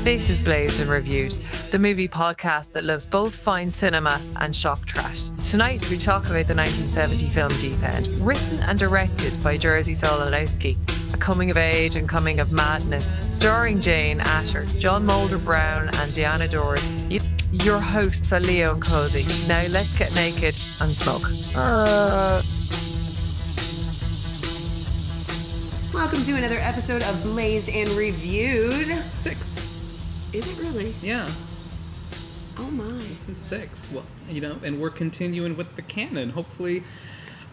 This is Blazed and Reviewed, the movie podcast that loves both fine cinema and shock trash. Tonight we talk about the 1970 film Deep End, written and directed by Jerzy Solonowski, a coming of age and coming of madness, starring Jane Asher, John Moulder-Brown and Deanna Dores. Your hosts are Leo and Kozy. Now let's get naked and smoke. Welcome to another episode of Blazed and Reviewed. 6. Is it really? Yeah. Oh my. This is 6. Well, and we're continuing with the canon. Hopefully,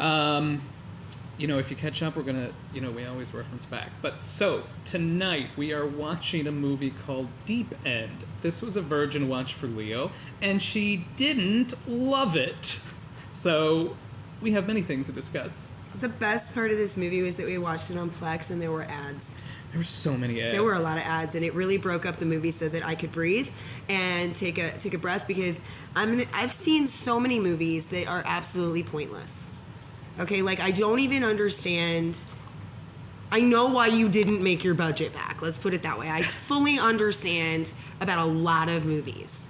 if you catch up, we're gonna, we always reference back. But so, tonight we are watching a movie called Deep End. This was a virgin watch for Leo, and she didn't love it. So, we have many things to discuss. The best part of this movie was that we watched it on Plex and there were ads. There were so many ads. There were a lot of ads, and it really broke up the movie so that I could breathe and take a breath, because I've seen so many movies that are absolutely pointless. Okay, like I don't even understand. I know why you didn't make your budget back. Let's put it that way. I fully understand about a lot of movies.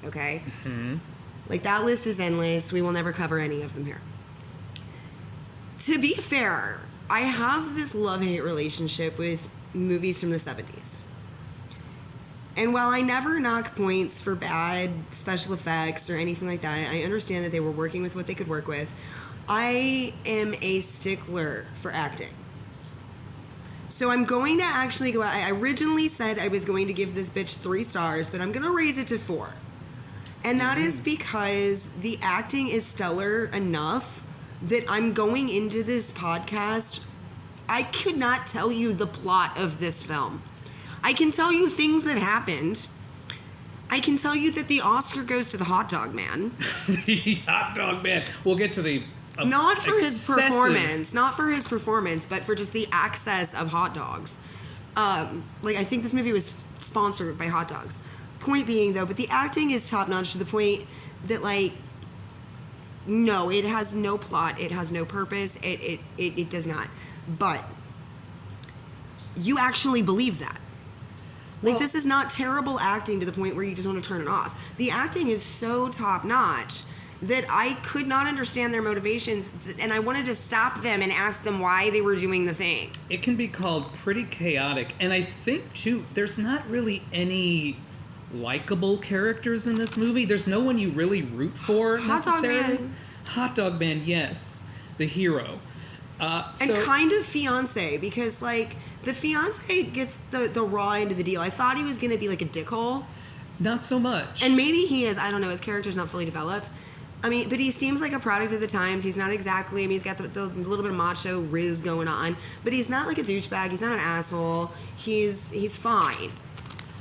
Okay? Mm-hmm. Like that list is endless. We will never cover any of them here. To be fair, I have this love-hate relationship with movies from the 70s. And while I never knock points for bad special effects or anything like that, I understand that they were working with what they could work with. I am a stickler for acting. So I'm going to actually go out. I originally said I was going to give this bitch 3 stars, but I'm going to raise it to 4. And that is because the acting is stellar enough that I'm going into this podcast, I could not tell you the plot of this film. I can tell you things that happened. I can tell you that the Oscar goes to the hot dog man. The hot dog man. We'll get to the not for his performance, but for just the access of hot dogs. I think this movie was sponsored by hot dogs. Point being, though, but the acting is top notch to the point that, no, it has no plot. It has no purpose. It does not. But you actually believe that. This is not terrible acting to the point where you just want to turn it off. The acting is so top-notch that I could not understand their motivations, and I wanted to stop them and ask them why they were doing the thing. It can be called pretty chaotic. And I think, too, there's not really any likable characters in this movie. There's no one you really root for necessarily. Hot Dog Man, yes, the hero. And kind of fiancé, because the fiancé gets the raw end of the deal. I thought he was going to be like a dickhole. Not so much. And maybe he is. I don't know. His character's not fully developed. But he seems like a product of the times. He's not exactly. He's got the little bit of macho riz going on, but he's not like a douchebag. He's not an asshole. He's fine.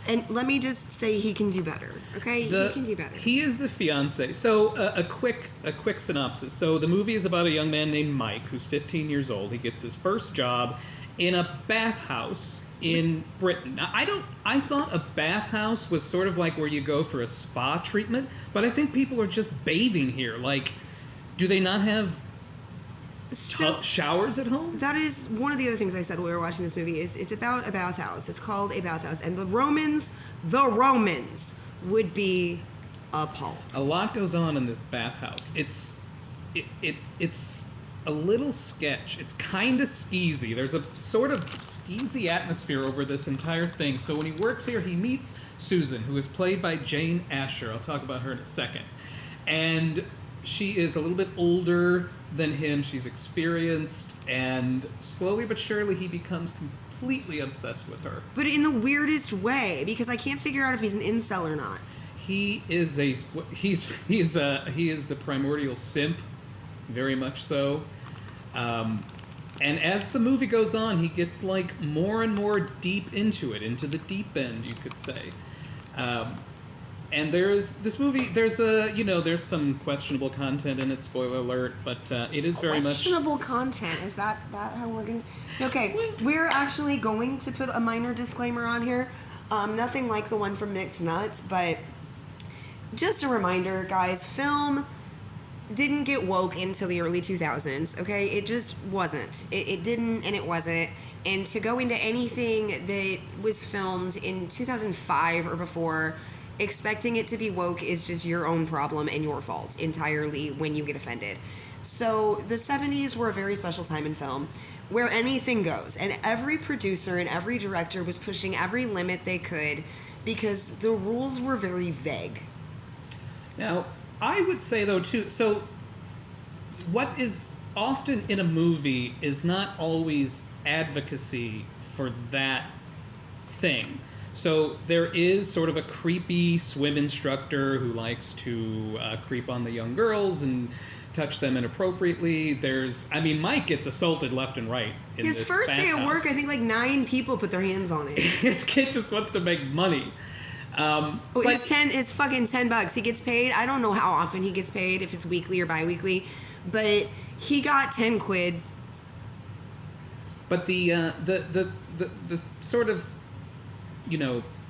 And let me just say he can do better, okay? He can do better. He is the fiancé. So a quick synopsis. So the movie is about a young man named Mike who's 15 years old. He gets his first job in a bathhouse in Britain. Now, I thought a bathhouse was sort of like where you go for a spa treatment, but I think people are just bathing here. Do they not have showers at home? That is one of the other things I said when we were watching this movie. Is it's about a bathhouse. It's called a bathhouse, and the Romans would be appalled. A lot goes on in this bathhouse. It's a little sketch. It's kind of skeezy. There's a sort of skeezy atmosphere over this entire thing. So when he works here, he meets Susan, who is played by Jane Asher. I'll talk about her in a second. And she is a little bit older than him. She's experienced, and slowly but surely he becomes completely obsessed with her. But in the weirdest way, because I can't figure out if he's an incel or not. He is the primordial simp, very much so. And as the movie goes on, he gets more and more deep into it, into the deep end, you could say. And there's this movie. There's some questionable content in it. Spoiler alert! But it is very much questionable content. Is that how we're going? Okay, we're actually going to put a minor disclaimer on here. Nothing like the one from Nick's Nuts, but just a reminder, guys. Film didn't get woke until the early 2000s. Okay, it just wasn't. It didn't, and it wasn't. And to go into anything that was filmed in 2005 or before, expecting it to be woke is just your own problem and your fault entirely when you get offended. So the 70s were a very special time in film where anything goes, and every producer and every director was pushing every limit they could because the rules were very vague. Now, I would say, though, too, so what is often in a movie is not always advocacy for that thing. So there is sort of a creepy swim instructor who likes to creep on the young girls and touch them inappropriately. Mike gets assaulted left and right in his this first day bathhouse. at work, I think 9 people put their hands on it. His kid just wants to make money. His fucking $10. He gets paid. I don't know how often he gets paid, if it's weekly or bi-weekly, but he got 10 quid. But the sort of,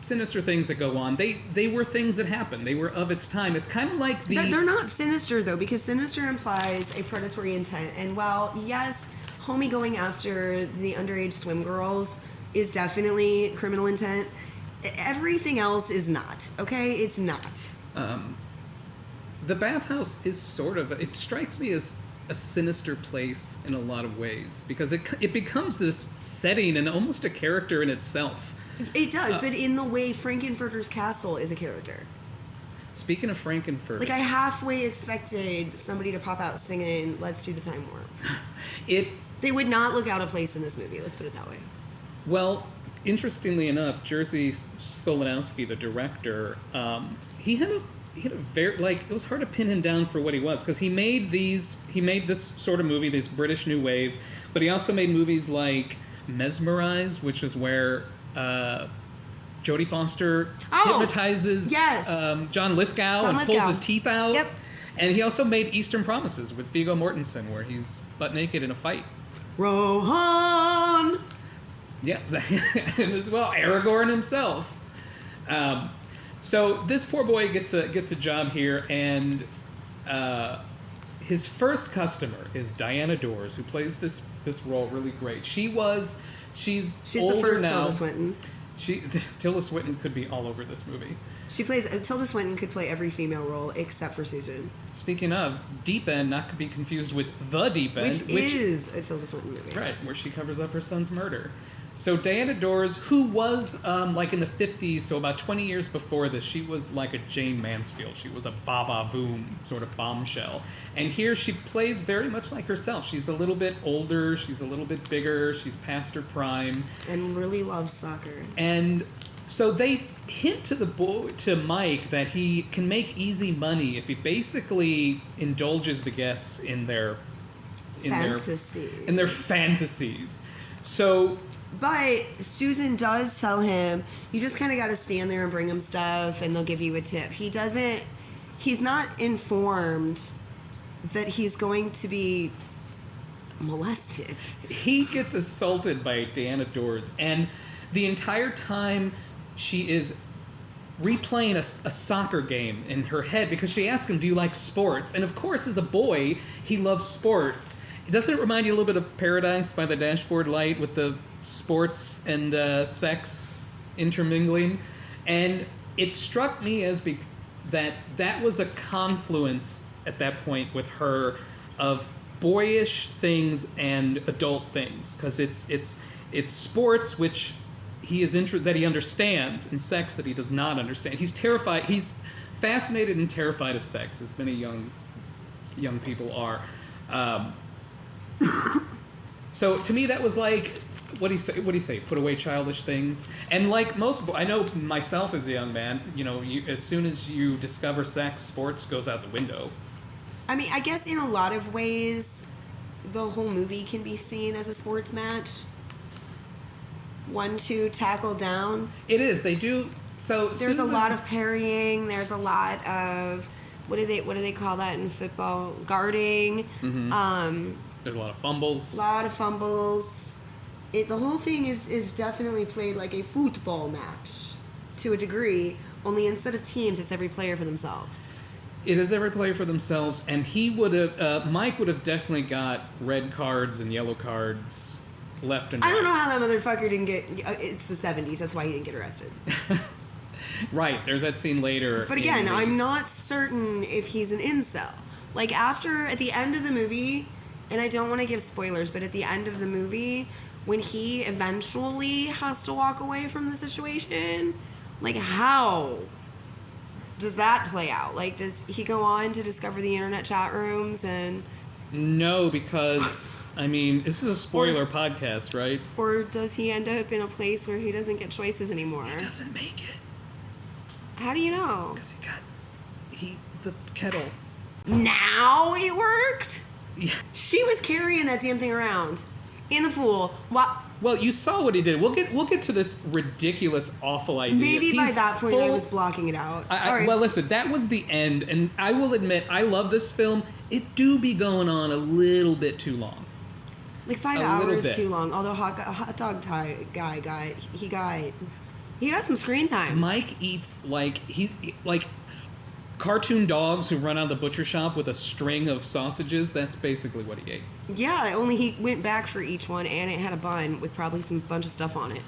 sinister things that go on, they were things that happened. They were of its time. It's kind of like They're not sinister, though, because sinister implies a predatory intent. And while, yes, homie going after the underage swim girls is definitely criminal intent, everything else is not, okay? It's not. The bathhouse is it strikes me as a sinister place in a lot of ways, because it becomes this setting and almost a character in itself. It does, but in the way Frankenfurter's castle is a character. Speaking of Frankenfurter... I halfway expected somebody to pop out singing Let's Do the Time Warp. They would not look out of place in this movie, let's put it that way. Well, interestingly enough, Jerzy Skolanowski, the director, he had a very, it was hard to pin him down for what he was, because he made this sort of movie, this British New Wave, but he also made movies like Mesmerize, which is where Jodie Foster hypnotizes John Lithgow and pulls his teeth out. Yep. And he also made Eastern Promises with Viggo Mortensen, where he's butt naked in a fight. Rohan! Yeah, and as well, Aragorn himself. So this poor boy gets a job here, and his first customer is Diana Dors, who plays this role really great. She's older the first now. Tilda Swinton. Tilda Swinton could be all over this movie. Tilda Swinton could play every female role except for Susan. Speaking of, Deep End, not to be confused with The Deep End. Which is a Tilda Swinton movie. Right, where she covers up her son's murder. So Diana Dors, who was in the 50s, so about 20 years before this, she was like a Jane Mansfield. She was a va-va-voom sort of bombshell. And here she plays very much like herself. She's a little bit older, she's a little bit bigger, she's past her prime. And really loves soccer. And so they hint to Mike that he can make easy money if he basically indulges the guests in their fantasies. So... But Susan does tell him, you just kind of got to stand there and bring him stuff and they'll give you a tip. He's not informed that he's going to be molested. He gets assaulted by Diana Dors, and the entire time she is replaying a soccer game in her head, because she asks him, do you like sports? And of course, as a boy, he loves sports. Doesn't it remind you a little bit of Paradise by the Dashboard Light with the sports and sex intermingling? And it struck me as that was a confluence at that point with her of boyish things and adult things, because it's sports which he is that he understands, and sex that he does not understand. He's terrified. He's fascinated and terrified of sex, as many young people are. So to me, that was like, what do you say? Put away childish things. And like I know myself as a young man, as soon as you discover sex, sports goes out the window. I mean, I guess in a lot of ways, the whole movie can be seen as a sports match. 1-2 tackle down. It is. They do. So there's Susan, a lot of parrying. There's a lot of what do they call that in football? Guarding. Mm-hmm. There's a lot of fumbles. The whole thing is definitely played like a football match to a degree. Only instead of teams, it's every player for themselves. It is every player for themselves, and Mike would have definitely got red cards and yellow cards left and right. I don't know how that motherfucker didn't get. It's the 70s. That's why he didn't get arrested. Right, there's that scene later. But again, I'm not certain if he's an incel. Like, at the end of the movie, and I don't want to give spoilers, but at the end of the movie, when he eventually has to walk away from the situation, like, how does that play out? Like, does he go on to discover the internet chat rooms and... No, because, I mean, this is a spoiler podcast, right? Or does he end up in a place where he doesn't get choices anymore? He doesn't make it. How do you know? Because the kettle. Now it worked? Yeah. She was carrying that damn thing around in the pool. Well, you saw what he did. We'll get to this ridiculous, awful idea. Maybe by that point I was blocking it out. All right. Well, listen, that was the end, and I will admit, I love this film. It do be going on a little bit too long. Like 5 hours too long. Although hot dog guy, he got some screen time. Mike eats like cartoon dogs who run out of the butcher shop with a string of sausages. That's basically what he ate. Yeah, only he went back for each one, and it had a bun with probably some bunch of stuff on it.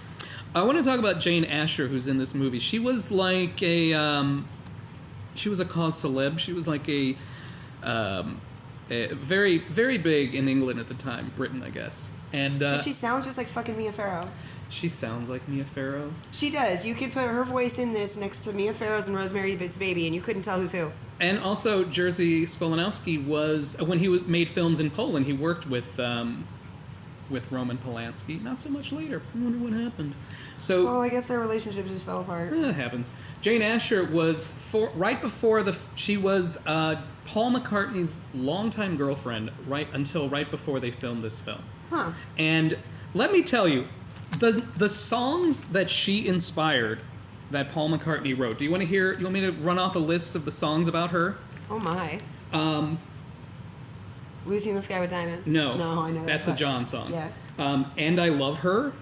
I want to talk about Jane Asher, who's in this movie. She was like she was a cause celeb. She was like a very, very big in England at the time, Britain, I guess. And she sounds just like fucking Mia Farrow. She sounds like Mia Farrow. She does. You could put her voice in this next to Mia Farrow's and Rosemary's Baby, and you couldn't tell who's who. And also, Jerzy Skolanowski was, when he made films in Poland, he worked with Roman Polanski. Not so much later. I wonder what happened. So, well, I guess their relationship just fell apart. It happens. Jane Asher was she was Paul McCartney's longtime girlfriend right before they filmed this film. Huh. And let me tell you, the songs that she inspired, that Paul McCartney wrote. Do you want to hear? You want me to run off a list of the songs about her? Oh my. Lucy in the Sky with Diamonds. No, I know that's a John song. Yeah. And I Love Her.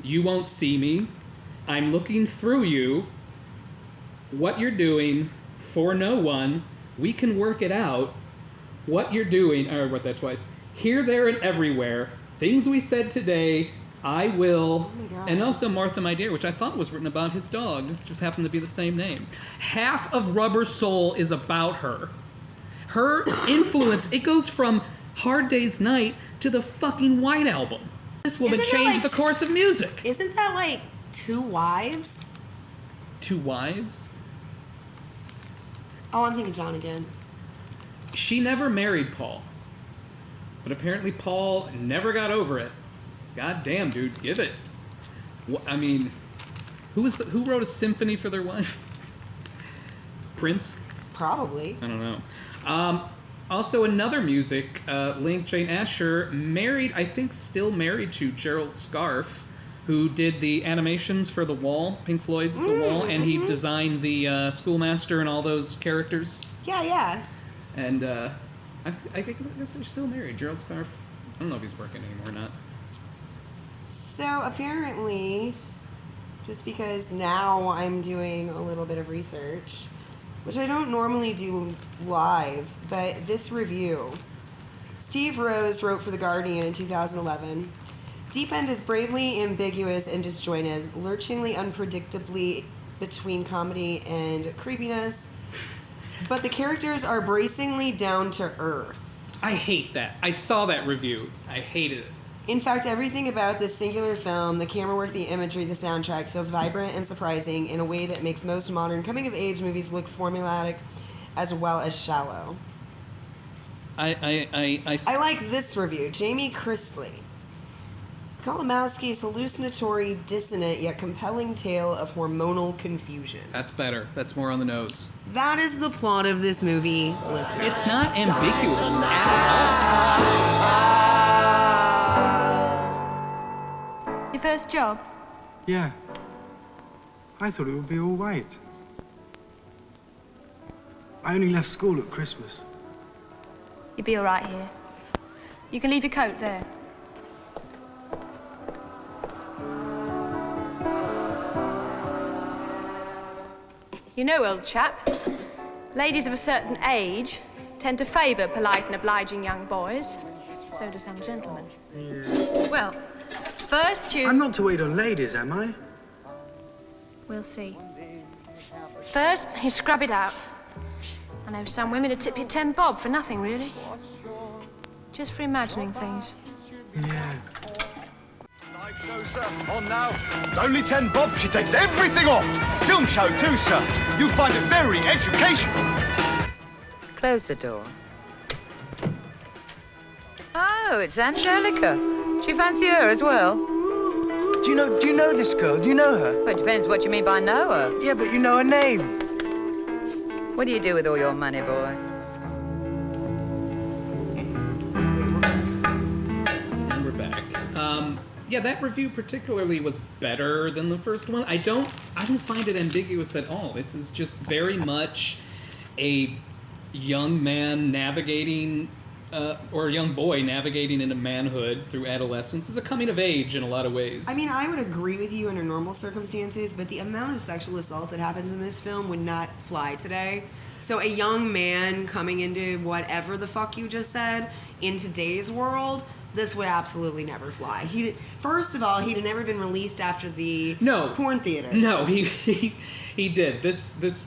You Won't See Me. I'm Looking Through You. What You're Doing. For No One. We Can Work It Out. What You're Doing. I wrote that twice. Here, There, and Everywhere. Things We Said Today. I Will. Oh my God. And also Martha, My Dear, which I thought was written about his dog. Just happened to be the same name. Half of Rubber Soul is about her. Her influence, it goes from Hard Day's Night to the fucking White Album. This woman changed the course of music. Isn't that like Two Wives? Two Wives? Oh, I'm thinking John again. She never married Paul. But apparently Paul never got over it. God damn, dude, give it. I mean, who wrote a symphony for their wife? Prince? Probably. I don't know. Also, another music link, Jane Asher still married to Gerald Scarfe, who did the animations for The Wall, Pink Floyd's The Wall, and he designed the Schoolmaster and all those characters. Yeah. And I guess they're still married. Gerald Scarfe, I don't know if he's working anymore or not. So apparently, just because now I'm doing a little bit of research, which I don't normally do live, but this review, Steve Rose wrote for The Guardian in 2011, Deep End is bravely ambiguous and disjointed, lurchingly unpredictably between comedy and creepiness, but the characters are bracingly down to earth. I hate that. I saw that review. I hated it. In fact, everything about this singular film, the camera work, the imagery, the soundtrack, feels vibrant and surprising in a way that makes most modern coming-of-age movies look formulaic as well as shallow. I like this review. Jamie Christley. Kolomowski's hallucinatory, dissonant, yet compelling tale of hormonal confusion. That's better. That's more on the nose. That is the plot of this movie, listeners. It's not ambiguous at Your first job? Yeah. I thought it would be all white. I only left school at Christmas. You'll be all right here. You can leave your coat there. You know, old chap, ladies of a certain age tend to favour polite and obliging young boys. So do some gentlemen. Yeah. Well, first you... I'm not to wait on ladies, am I? We'll see. First, you scrub it out. I know some women would tip you 10 bob for nothing, really. Just for imagining things. Yeah. Live show, sir. On now. Only 10 bob. She takes everything off. Film show too, sir. You'll find it very educational. Close the door. Oh, it's Angelica. Do you fancy her as well? Do you know this girl? Do you know her? Well, it depends what you mean by know her. Yeah, but you know her name. What do you do with all your money, boy? And we're back. Yeah, that review particularly was better than the first one. I don't find it ambiguous at all. This is just very much a young man navigating, or a young boy navigating into manhood through adolescence. It's a coming of age in a lot of ways. I mean, I would agree with you under normal circumstances, but the amount of sexual assault that happens in this film would not fly today. So a young man coming into whatever the fuck you just said in today's world, this would absolutely never fly. First of all, he'd have never been released after the porn theater. No, he did. This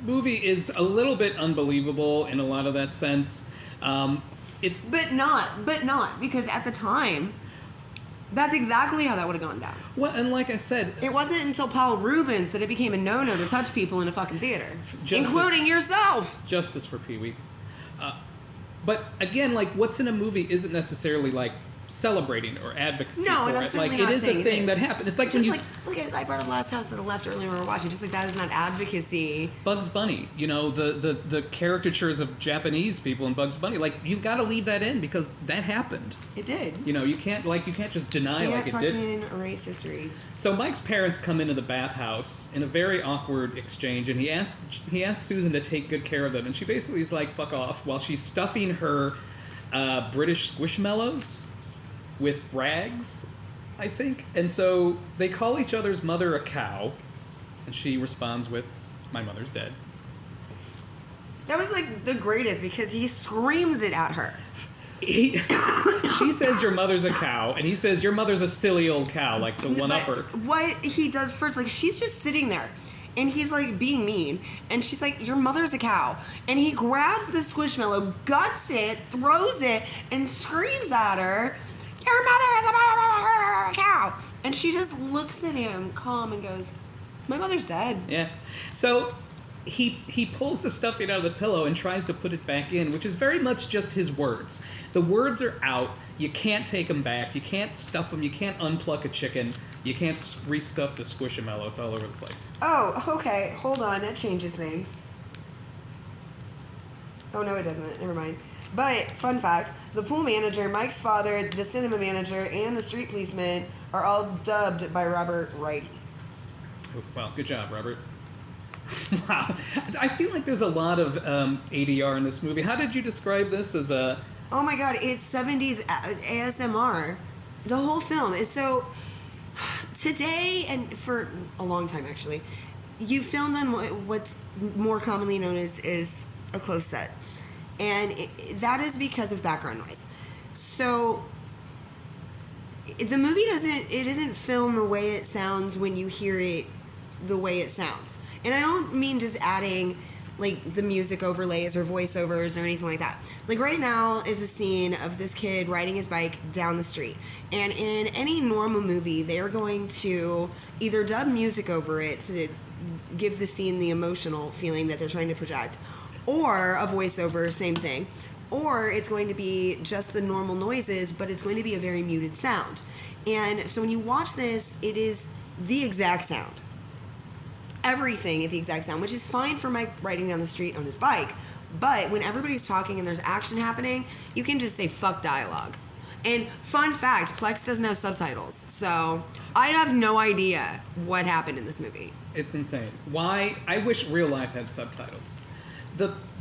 movie is a little bit unbelievable in a lot of that sense. But not because at the time, that's exactly how that would have gone down. Well, and like I said, it wasn't until Paul Rubens that it became a no-no to touch people in a fucking theater, including yourself. Justice for Pee-wee. But again, like, what's in a movie isn't necessarily like celebrating or advocacy for it. Like, it is a thing that happened. It's like when you look at, I brought up Last House to the Left earlier when we were watching. Just like that is not advocacy. Bugs Bunny, you know, the caricatures of Japanese people in Bugs Bunny. Like, you got to leave that in because that happened. It did. You know, you can't just deny like it did. Can't fucking erase history. So Mike's parents come into the bathhouse in a very awkward exchange, and he asks Susan to take good care of them, and she basically is like, "Fuck off," while she's stuffing her British Squishmallows with rags, I think. And so they call each other's mother a cow, and she responds with, "My mother's dead." That was like the greatest because he screams it at her. She says your mother's a cow, and he says your mother's a silly old cow, like the one-upper. What he does first, like she's just sitting there, and he's like being mean, and she's like, your mother's a cow. And he grabs the Squishmallow, guts it, throws it, and screams at her, your mother is a cow. And she just looks at him calm and goes, my mother's dead. Yeah. So he pulls the stuffing out of the pillow and tries to put it back in, which is very much just his words. The words are out. You can't take them back. You can't stuff them. You can't unpluck a chicken. You can't restuff the Squishamallow. It's all over the place. Oh, okay. Hold on. That changes things. Oh, no, it doesn't. Never mind. But, fun fact, the pool manager, Mike's father, the cinema manager, and the street policeman are all dubbed by Robert Wrighty. Oh, well, good job, Robert. Wow. I feel like there's a lot of ADR in this movie. How did you describe this as a... Oh my god, it's 70s ASMR. The whole film is so... Today, and for a long time actually, you filmed on what's more commonly known as a closed set. And that is because of background noise. So the movie isn't filmed the way it sounds when you hear it the way it sounds. And I don't mean just adding like the music overlays or voiceovers or anything like that. Like right now is a scene of this kid riding his bike down the street. And in any normal movie, they are going to either dub music over it to give the scene the emotional feeling that they're trying to project, or a voiceover, same thing. Or it's going to be just the normal noises, but it's going to be a very muted sound. And so when you watch this, it is the exact sound. Everything at the exact sound, which is fine for Mike riding down the street on his bike. But when everybody's talking and there's action happening, you can just say fuck dialogue. And fun fact, Plex doesn't have subtitles, so I have no idea what happened in this movie. It's insane. Why? I wish real life had subtitles.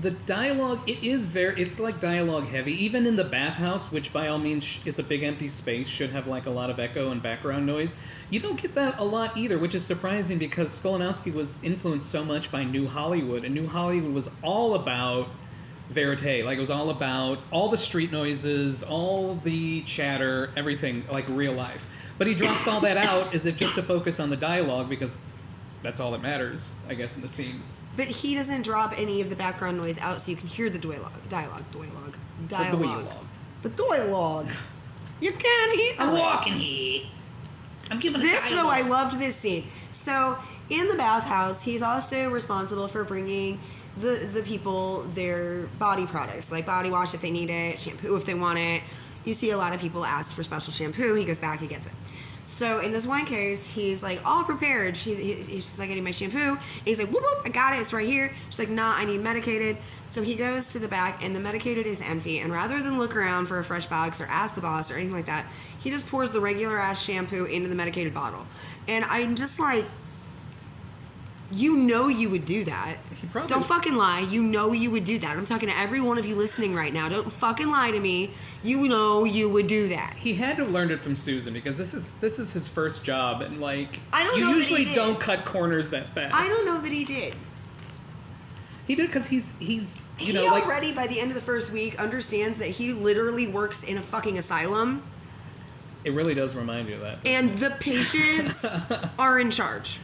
The dialogue, it's like dialogue heavy. Even in the bathhouse, which by all means it's a big empty space, should have like a lot of echo and background noise. You don't get that a lot either, which is surprising because Skolanowski was influenced so much by New Hollywood, and New Hollywood was all about verite. Like, it was all about all the street noises, all the chatter, everything, like real life. But he drops all that out as if just to focus on the dialogue because that's all that matters, I guess, in the scene. But he doesn't drop any of the background noise out so you can hear the dialogue. The dialogue. You can't hear. I'm walking here. I'm giving this, though, I loved this scene. So, in the bathhouse, he's also responsible for bringing the people their body products, like body wash if they need it, shampoo if they want it. You see a lot of people ask for special shampoo. He goes back, he gets it. So in this one case, he's like all prepared. He's just like, I need my shampoo. And he's like, whoop, whoop, I got it. It's right here. She's like, nah, I need medicated. So he goes to the back and the medicated is empty. And rather than look around for a fresh box or ask the boss or anything like that, he just pours the regular ass shampoo into the medicated bottle. And I'm just like, you know you would do that. Don't fucking lie. You know you would do that. I'm talking to every one of you listening right now. Don't fucking lie to me. You know you would do that. He had to have learned it from Susan because this is his first job, and like you usually don't cut corners that fast. I don't know that he did. He did because he's he already by the end of the first week understands that he literally works in a fucking asylum. It really does remind you of that. And the patients are in charge.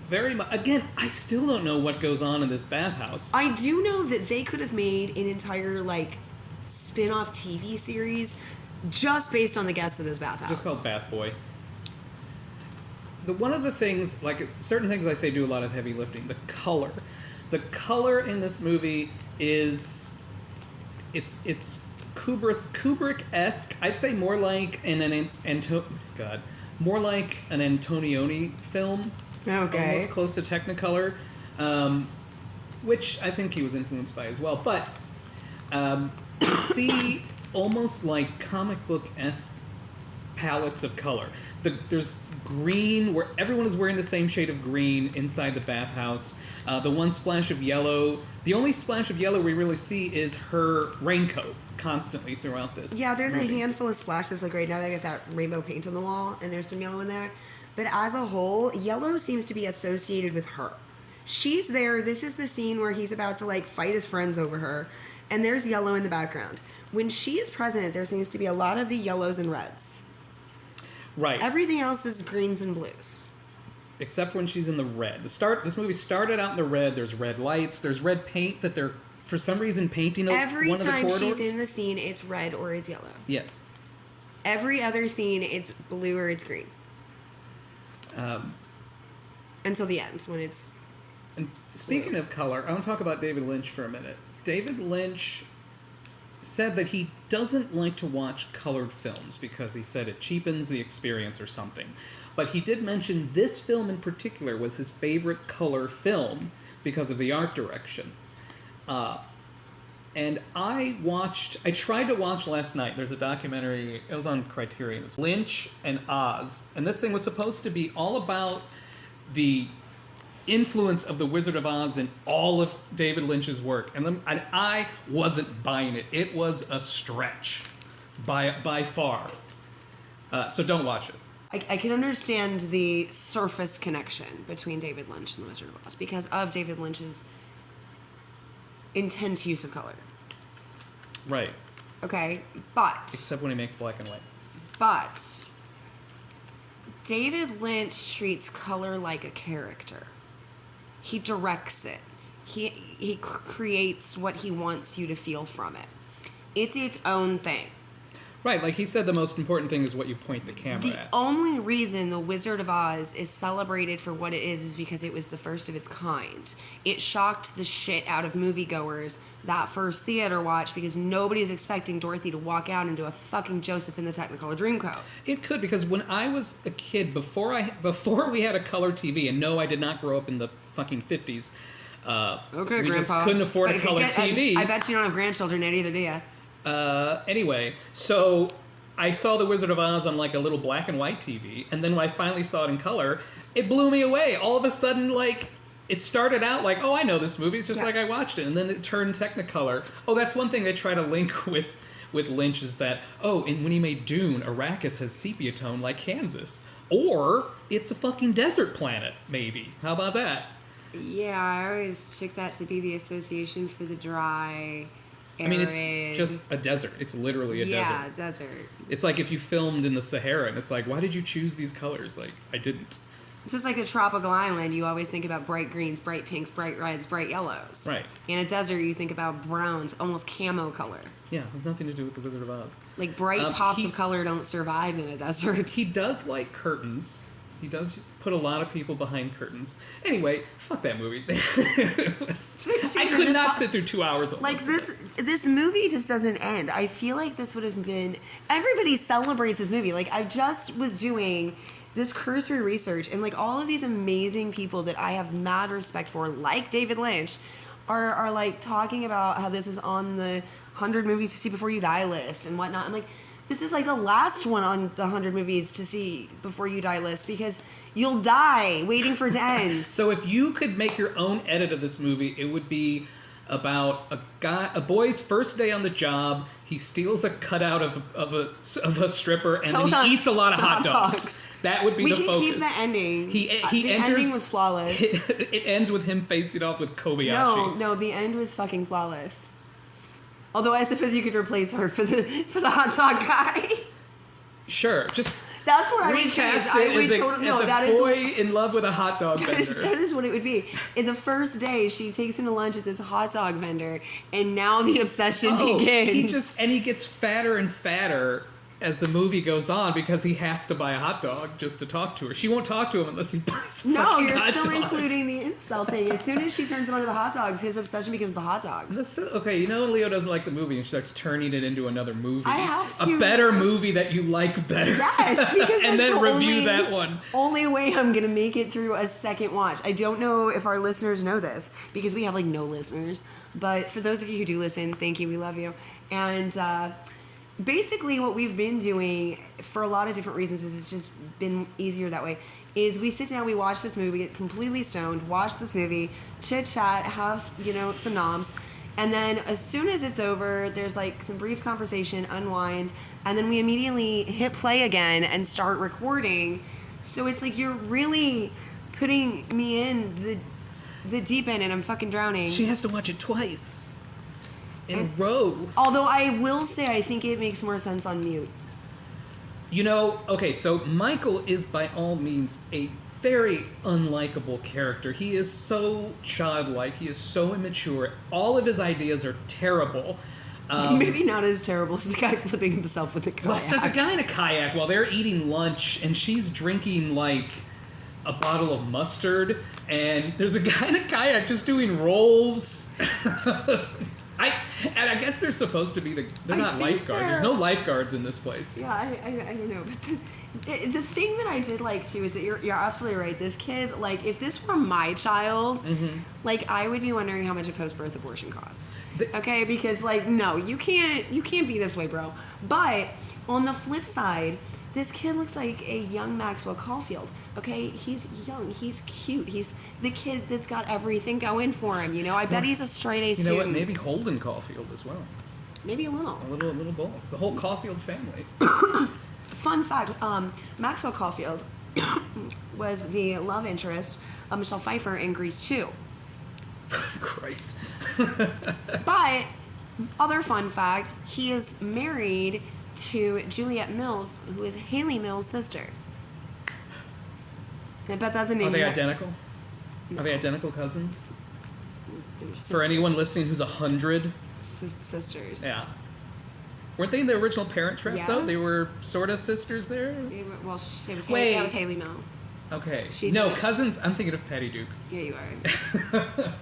Very much. Again, I still don't know what goes on in this bathhouse. I do know that they could have made an entire like spin-off TV series just based on the guests of this bathhouse. Just called Bath Boy. One of the things, like certain things I say do a lot of heavy lifting. The color. The color in this movie is it's Kubrick-esque. I'd say more like more like an Antonioni film. Okay. Almost close to Technicolor, which I think he was influenced by as well. But you see almost like comic book-esque palettes of color. There's green, where everyone is wearing the same shade of green inside the bathhouse. The one splash of yellow. The only splash of yellow we really see is her raincoat constantly throughout this. Yeah, there's movie. a handful of splashes. Like right now they got that rainbow paint on the wall, and there's some yellow in there. But as a whole, yellow seems to be associated with her. She's there. This is the scene where he's about to like fight his friends over her, and there's yellow in the background. When she is present, there seems to be a lot of the yellows and reds. Right. Everything else is greens and blues. Except when she's in the red. This movie started out in the red. There's red lights. There's red paint that they're, for some reason, painting one of the corridors. Every time she's in the scene, it's red or it's yellow. Yes. Every other scene, it's blue or it's green. Until the end, when it's... And speaking of color, I want to talk about David Lynch for a minute. David Lynch said that he doesn't like to watch colored films because he said it cheapens the experience or something. But he did mention this film in particular was his favorite color film because of the art direction. And I tried to watch last night. There's a documentary, it was on Criterion. It's Lynch and Oz. And this thing was supposed to be all about the influence of the Wizard of Oz in all of David Lynch's work. And I wasn't buying it. It was a stretch by far. So don't watch it. I can understand the surface connection between David Lynch and the Wizard of Oz because of David Lynch's intense use of color. Right. Okay, but... Except when he makes black and white. But David Lynch treats color like a character. He directs it. He creates what he wants you to feel from it. It's its own thing. Right, like he said, the most important thing is what you point the camera at. The only reason The Wizard of Oz is celebrated for what it is because it was the first of its kind. It shocked the shit out of moviegoers that first theater watch because nobody's expecting Dorothy to walk out into a fucking Joseph in the Technicolor Dreamcoat. It could, because when I was a kid, before we had a color TV, and no, I did not grow up in the fucking 50s. Okay, we Grandpa. just couldn't afford a color TV. I bet you don't have grandchildren yet either, do you? Anyway, so I saw The Wizard of Oz on like a little black and white TV, and then when I finally saw it in color, it blew me away. All of a sudden, like, it started out like, oh, I know this movie. It's just like I watched it, and then it turned Technicolor. Oh, that's one thing they try to link with Lynch is that, and when he made Dune, Arrakis has sepia tone like Kansas. Or it's a fucking desert planet, maybe. How about that? Yeah, I always took that to be the association for the dry, arid. I mean, it's just a desert. It's literally a desert. Yeah, desert. It's like if you filmed in the Sahara, and it's like, why did you choose these colors? Like, I didn't. Just like a tropical island, you always think about bright greens, bright pinks, bright reds, bright yellows. Right. In a desert, you think about browns, almost camo color. Yeah, it has nothing to do with The Wizard of Oz. Like bright pops of color don't survive in a desert. He does like curtains. He does put a lot of people behind curtains. Anyway, fuck that movie. I could not sit through 2 hours of like this movie just doesn't end. I feel like this would have been... Everybody celebrates this movie. Like, I just was doing this cursory research, and like all of these amazing people that I have mad respect for, like David Lynch, are like talking about how this is on the 100 movies to see before you die list and whatnot. I'm like, this is like the last one on the 100 movies to see before you die list, because you'll die waiting for it to end. So if you could make your own edit of this movie, it would be about a boy's first day on the job. He steals a cutout of a stripper, and then he eats a lot of hot dogs. That would be the focus. We can keep the ending. The enters, ending was flawless. It ends with him facing off with Kobayashi. No, the end was fucking flawless. Although I suppose you could replace her for the hot dog guy. Sure, just that's what I would choose. I would totally no. That is boy in love with a hot dog vendor. That is what it would be. In the first day, she takes him to lunch at this hot dog vendor, and now the obsession begins. He gets fatter and fatter as the movie goes on because he has to buy a hot dog just to talk to her. She won't talk to him unless he buys a fucking hot dog. No, you're still including the incel thing. As soon as she turns him onto the hot dogs, his obsession becomes the hot dogs. Okay, you know when Leo doesn't like the movie and starts turning it into another movie. I have to. A better movie that you like better. Yes, because and then review that one. Only way I'm going to make it through a second watch. I don't know if our listeners know this, because we have like no listeners. But for those of you who do listen, thank you, we love you. And basically what we've been doing for a lot of different reasons is it's just been easier that way, is we sit down, we watch this movie, get completely stoned, watch this movie, chit chat, have some noms, and then as soon as it's over, there's like some brief conversation, unwind, and then we immediately hit play again and start recording. So it's like you're really putting me in the deep end, and I'm fucking drowning. She has to watch it twice in a row. Although I will say I think it makes more sense on mute. You know, okay, so Michael is by all means a very unlikable character. He is so childlike. He is so immature. All of his ideas are terrible. Maybe not as terrible as the guy flipping himself with a kayak. Well, there's a guy in a kayak while they're eating lunch, and she's drinking, like, a bottle of mustard, and there's a guy in a kayak just doing rolls. I guess they're supposed to be they're not lifeguards. There's no lifeguards in this place. Yeah, I don't know. But the thing that I did like too is that you're absolutely right. This kid, like, if this were my child, like, I would be wondering how much a post-birth abortion costs. Okay, because like, no, you can't be this way, bro. But on the flip side, this kid looks like a young Maxwell Caulfield. Okay, he's young, he's cute, he's the kid that's got everything going for him. You know, I bet he's a straight A student. You know what? Maybe Holden Caulfield as well. Maybe a little both. The whole Caulfield family. Fun fact: Maxwell Caulfield was the love interest of Michelle Pfeiffer in Grease 2. Christ. But other fun fact: he is married to Juliette Mills, who is Haley Mills' sister. I bet that's a name. Are they identical? No. Are they identical cousins? Sisters. For anyone listening who's 100? Sisters. Yeah. Weren't they in the original Parent Trap, yes. though? They were sort of sisters there? Well, that was Haley Mills. Okay. Cousins. I'm thinking of Patty Duke. Yeah, you are.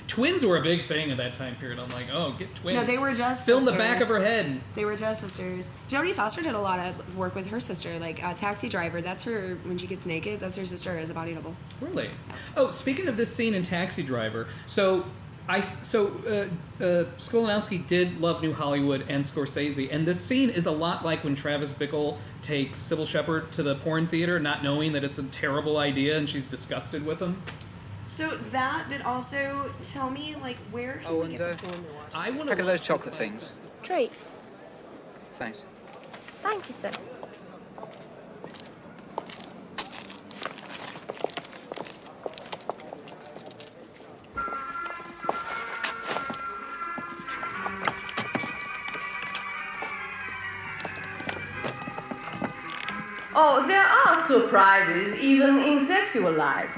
Twins were a big thing at that time period. I'm like, oh, get twins. No, they were just Film sisters. the back of her head. They were just sisters. Jodie Foster did a lot of work with her sister, like Taxi Driver. That's her, when she gets naked, that's her sister as a body double. Really? Oh, speaking of this scene in Taxi Driver, so Skolanowski did love New Hollywood and Scorsese, and this scene is a lot like when Travis Bickle takes Sybil Shepherd to the porn theater, not knowing that it's a terrible idea, and she's disgusted with him. So that, but also tell me, like, where can we get the porn to watch? I want to Look at those chocolate things. Treats. Thanks. Thank you, sir. Oh, there are surprises even in sexual life.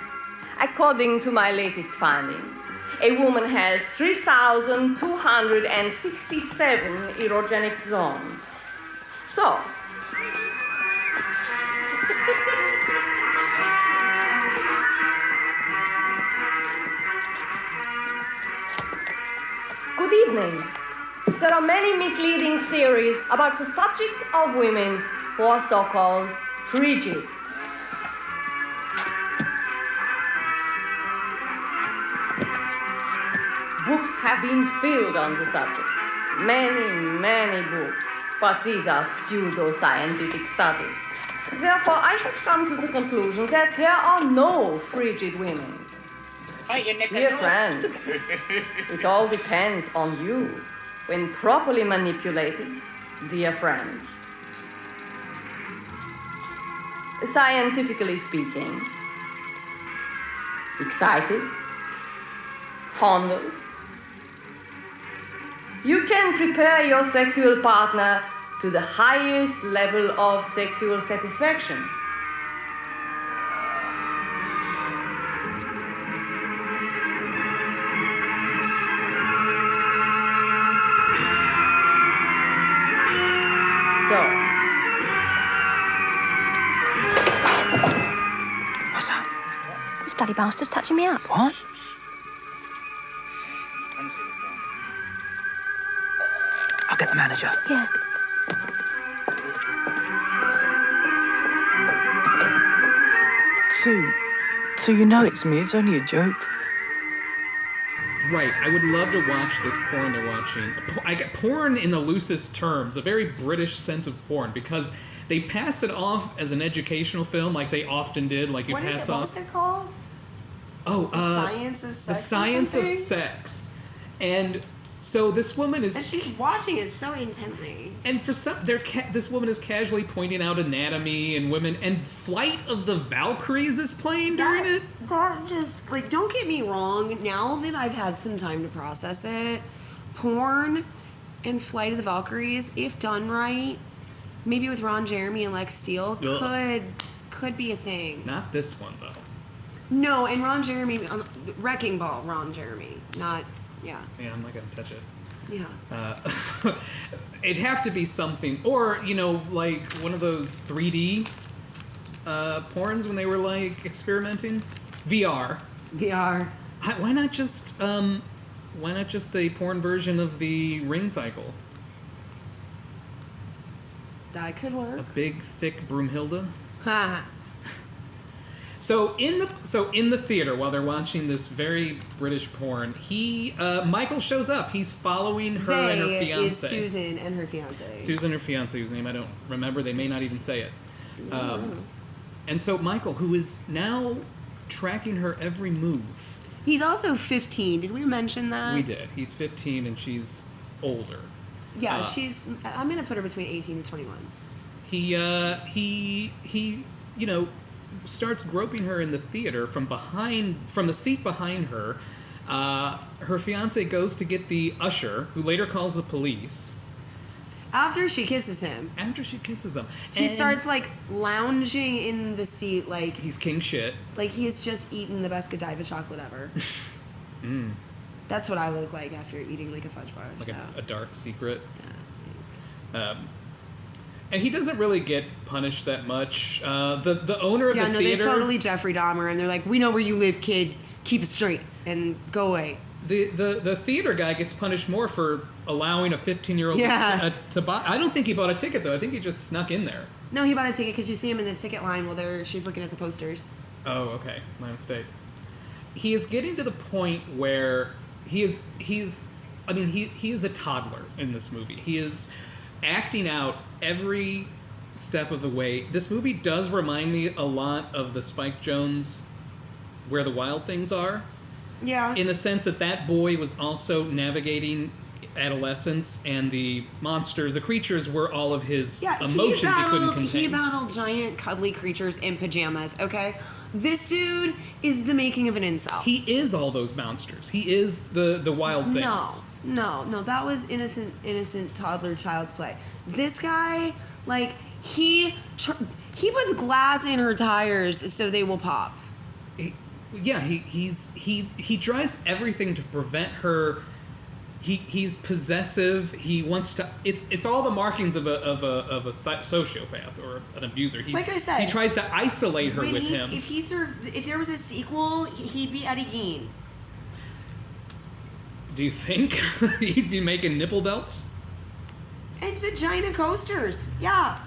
According to my latest findings, a woman has 3,267 erogenic zones. So, good evening. There are many misleading theories about the subject of women who are so-called frigid. Books have been filled on the subject. Many books. But these are pseudo-scientific studies. Therefore, I have come to the conclusion that there are no frigid women. Dear friend, it all depends on you. When properly manipulated, dear friend. Scientifically speaking, excited, fondled, you can prepare your sexual partner to the highest level of sexual satisfaction. What's that? This bloody bastard's touching me up. What? I'll get the manager. Yeah. So you know it's me, it's only a joke. Right, I would love to watch this porn they're watching. I get porn in the loosest terms, a very British sense of porn, because they pass it off as an educational film, like they often did. Like you pass off. What was it called? Oh, The Science of Sex. The Science of Sex, and so this woman is. And she's watching it so intently. And for some, this woman is casually pointing out anatomy and women, and Flight of the Valkyries is playing during it. That just, like, don't get me wrong, now that I've had some time to process it, porn and Flight of the Valkyries, if done right, maybe with Ron Jeremy and Lex Steele, could be a thing. Not this one, though. No, and Ron Jeremy, Wrecking Ball, Ron Jeremy, not, yeah. Yeah, I'm not gonna touch it. Yeah. It'd have to be something, or, you know, like one of those 3D porns when they were, like, experimenting. VR. Why not just a porn version of the Ring Cycle? That could work. A big, thick Broomhilda. Ha. So in the theater while they're watching this very British porn, Michael shows up. He's following her and her fiancé. Is Susan and her fiancé. Susan, her fiancé, whose name I don't remember. They may not even say it. And so Michael, who is now tracking her every move. He's also 15. Did we mention that? We did. He's 15 and she's older. Yeah, I'm going to put her between 18 and 21. He you know, starts groping her in the theater from the seat behind her. Her fiancé goes to get the usher, who later calls the police. After she kisses him. He starts, like, lounging in the seat like... He's king shit. Like he has just eaten the best Godiva chocolate ever. That's what I look like after eating, like, a fudge bar. Like a dark secret. Yeah. And he doesn't really get punished that much. The owner of the theater... Yeah, no, they totally Jeffrey Dahmer, and they're like, we know where you live, kid. Keep it straight, and go away. The theater guy gets punished more for allowing a 15-year-old to buy... I don't think he bought a ticket, though. I think he just snuck in there. No, he bought a ticket because you see him in the ticket line while she's looking at the posters. Oh, okay. My mistake. He is getting to the point where He is a toddler in this movie. He is acting out every step of the way. This movie does remind me a lot of the Spike Jonze Where the Wild Things Are. Yeah. In the sense that boy was also navigating adolescence, and the monsters, the creatures, were all of his emotions he couldn't contain. He battled giant cuddly creatures in pajamas, okay? This dude is the making of an incel. He is all those monsters. He is the wild things. No, that was innocent toddler child's play. This guy, like, he puts glass in her tires so they will pop. He tries everything to prevent her. He's possessive. He wants to. It's all the markings of a sociopath or an abuser. Like I said, he tries to isolate her with him. If there was a sequel, he'd be Eddie Gein. Do you think he'd be making nipple belts? And vagina coasters, yeah.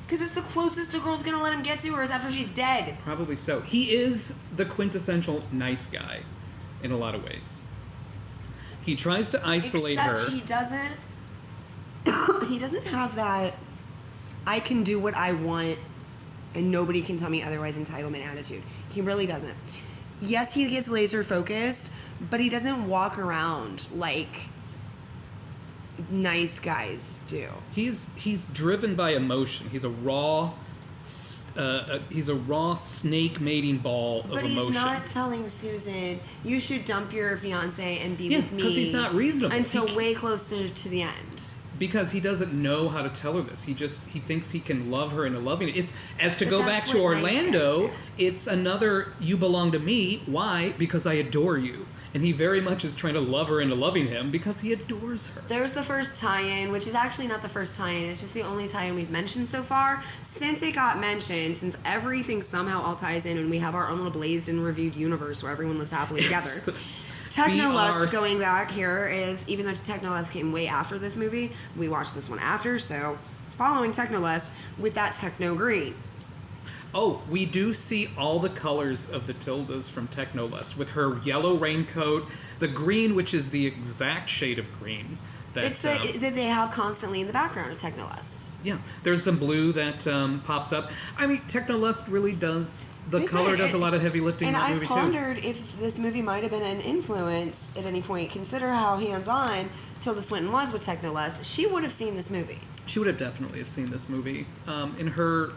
Because it's the closest a girl's gonna let him get to her is after she's dead. Probably so. He is the quintessential nice guy in a lot of ways. He tries to isolate her. Except he doesn't. He doesn't have that I can do what I want and nobody can tell me otherwise entitlement attitude. He really doesn't. Yes, he gets laser focused, but he doesn't walk around like nice guys do. He's driven by emotion. He's a raw snake mating ball of emotion. But he's not telling Susan, you should dump your fiancé and be with me. Because he's not reasonable. Until way closer to the end. Because he doesn't know how to tell her this. He thinks he can love her into loving it. It's as to go back to Orlando, nice it's another you belong to me. Why? Because I adore you. And he very much is trying to love her into loving him because he adores her. There's the first tie-in, which is actually not the first tie-in. It's just the only tie-in we've mentioned so far. Since it got mentioned, since everything somehow all ties in and we have our own little blazed and reviewed universe where everyone lives happily together. Technolust going back here is, even though Technolust came way after this movie, we watched this one after, so following Technolust with that techno green. Oh, we do see all the colors of the Tildas from Technolust with her yellow raincoat, the green, which is the exact shade of green that they have constantly in the background of Technolust. Yeah, there's some blue that pops up. I mean, Technolust really does. The color does a lot of heavy lifting in that movie too. And I've pondered if this movie might have been an influence at any point. Consider how hands-on Tilda Swinton was with Technolust. She would have seen this movie. She would have definitely seen this movie. In her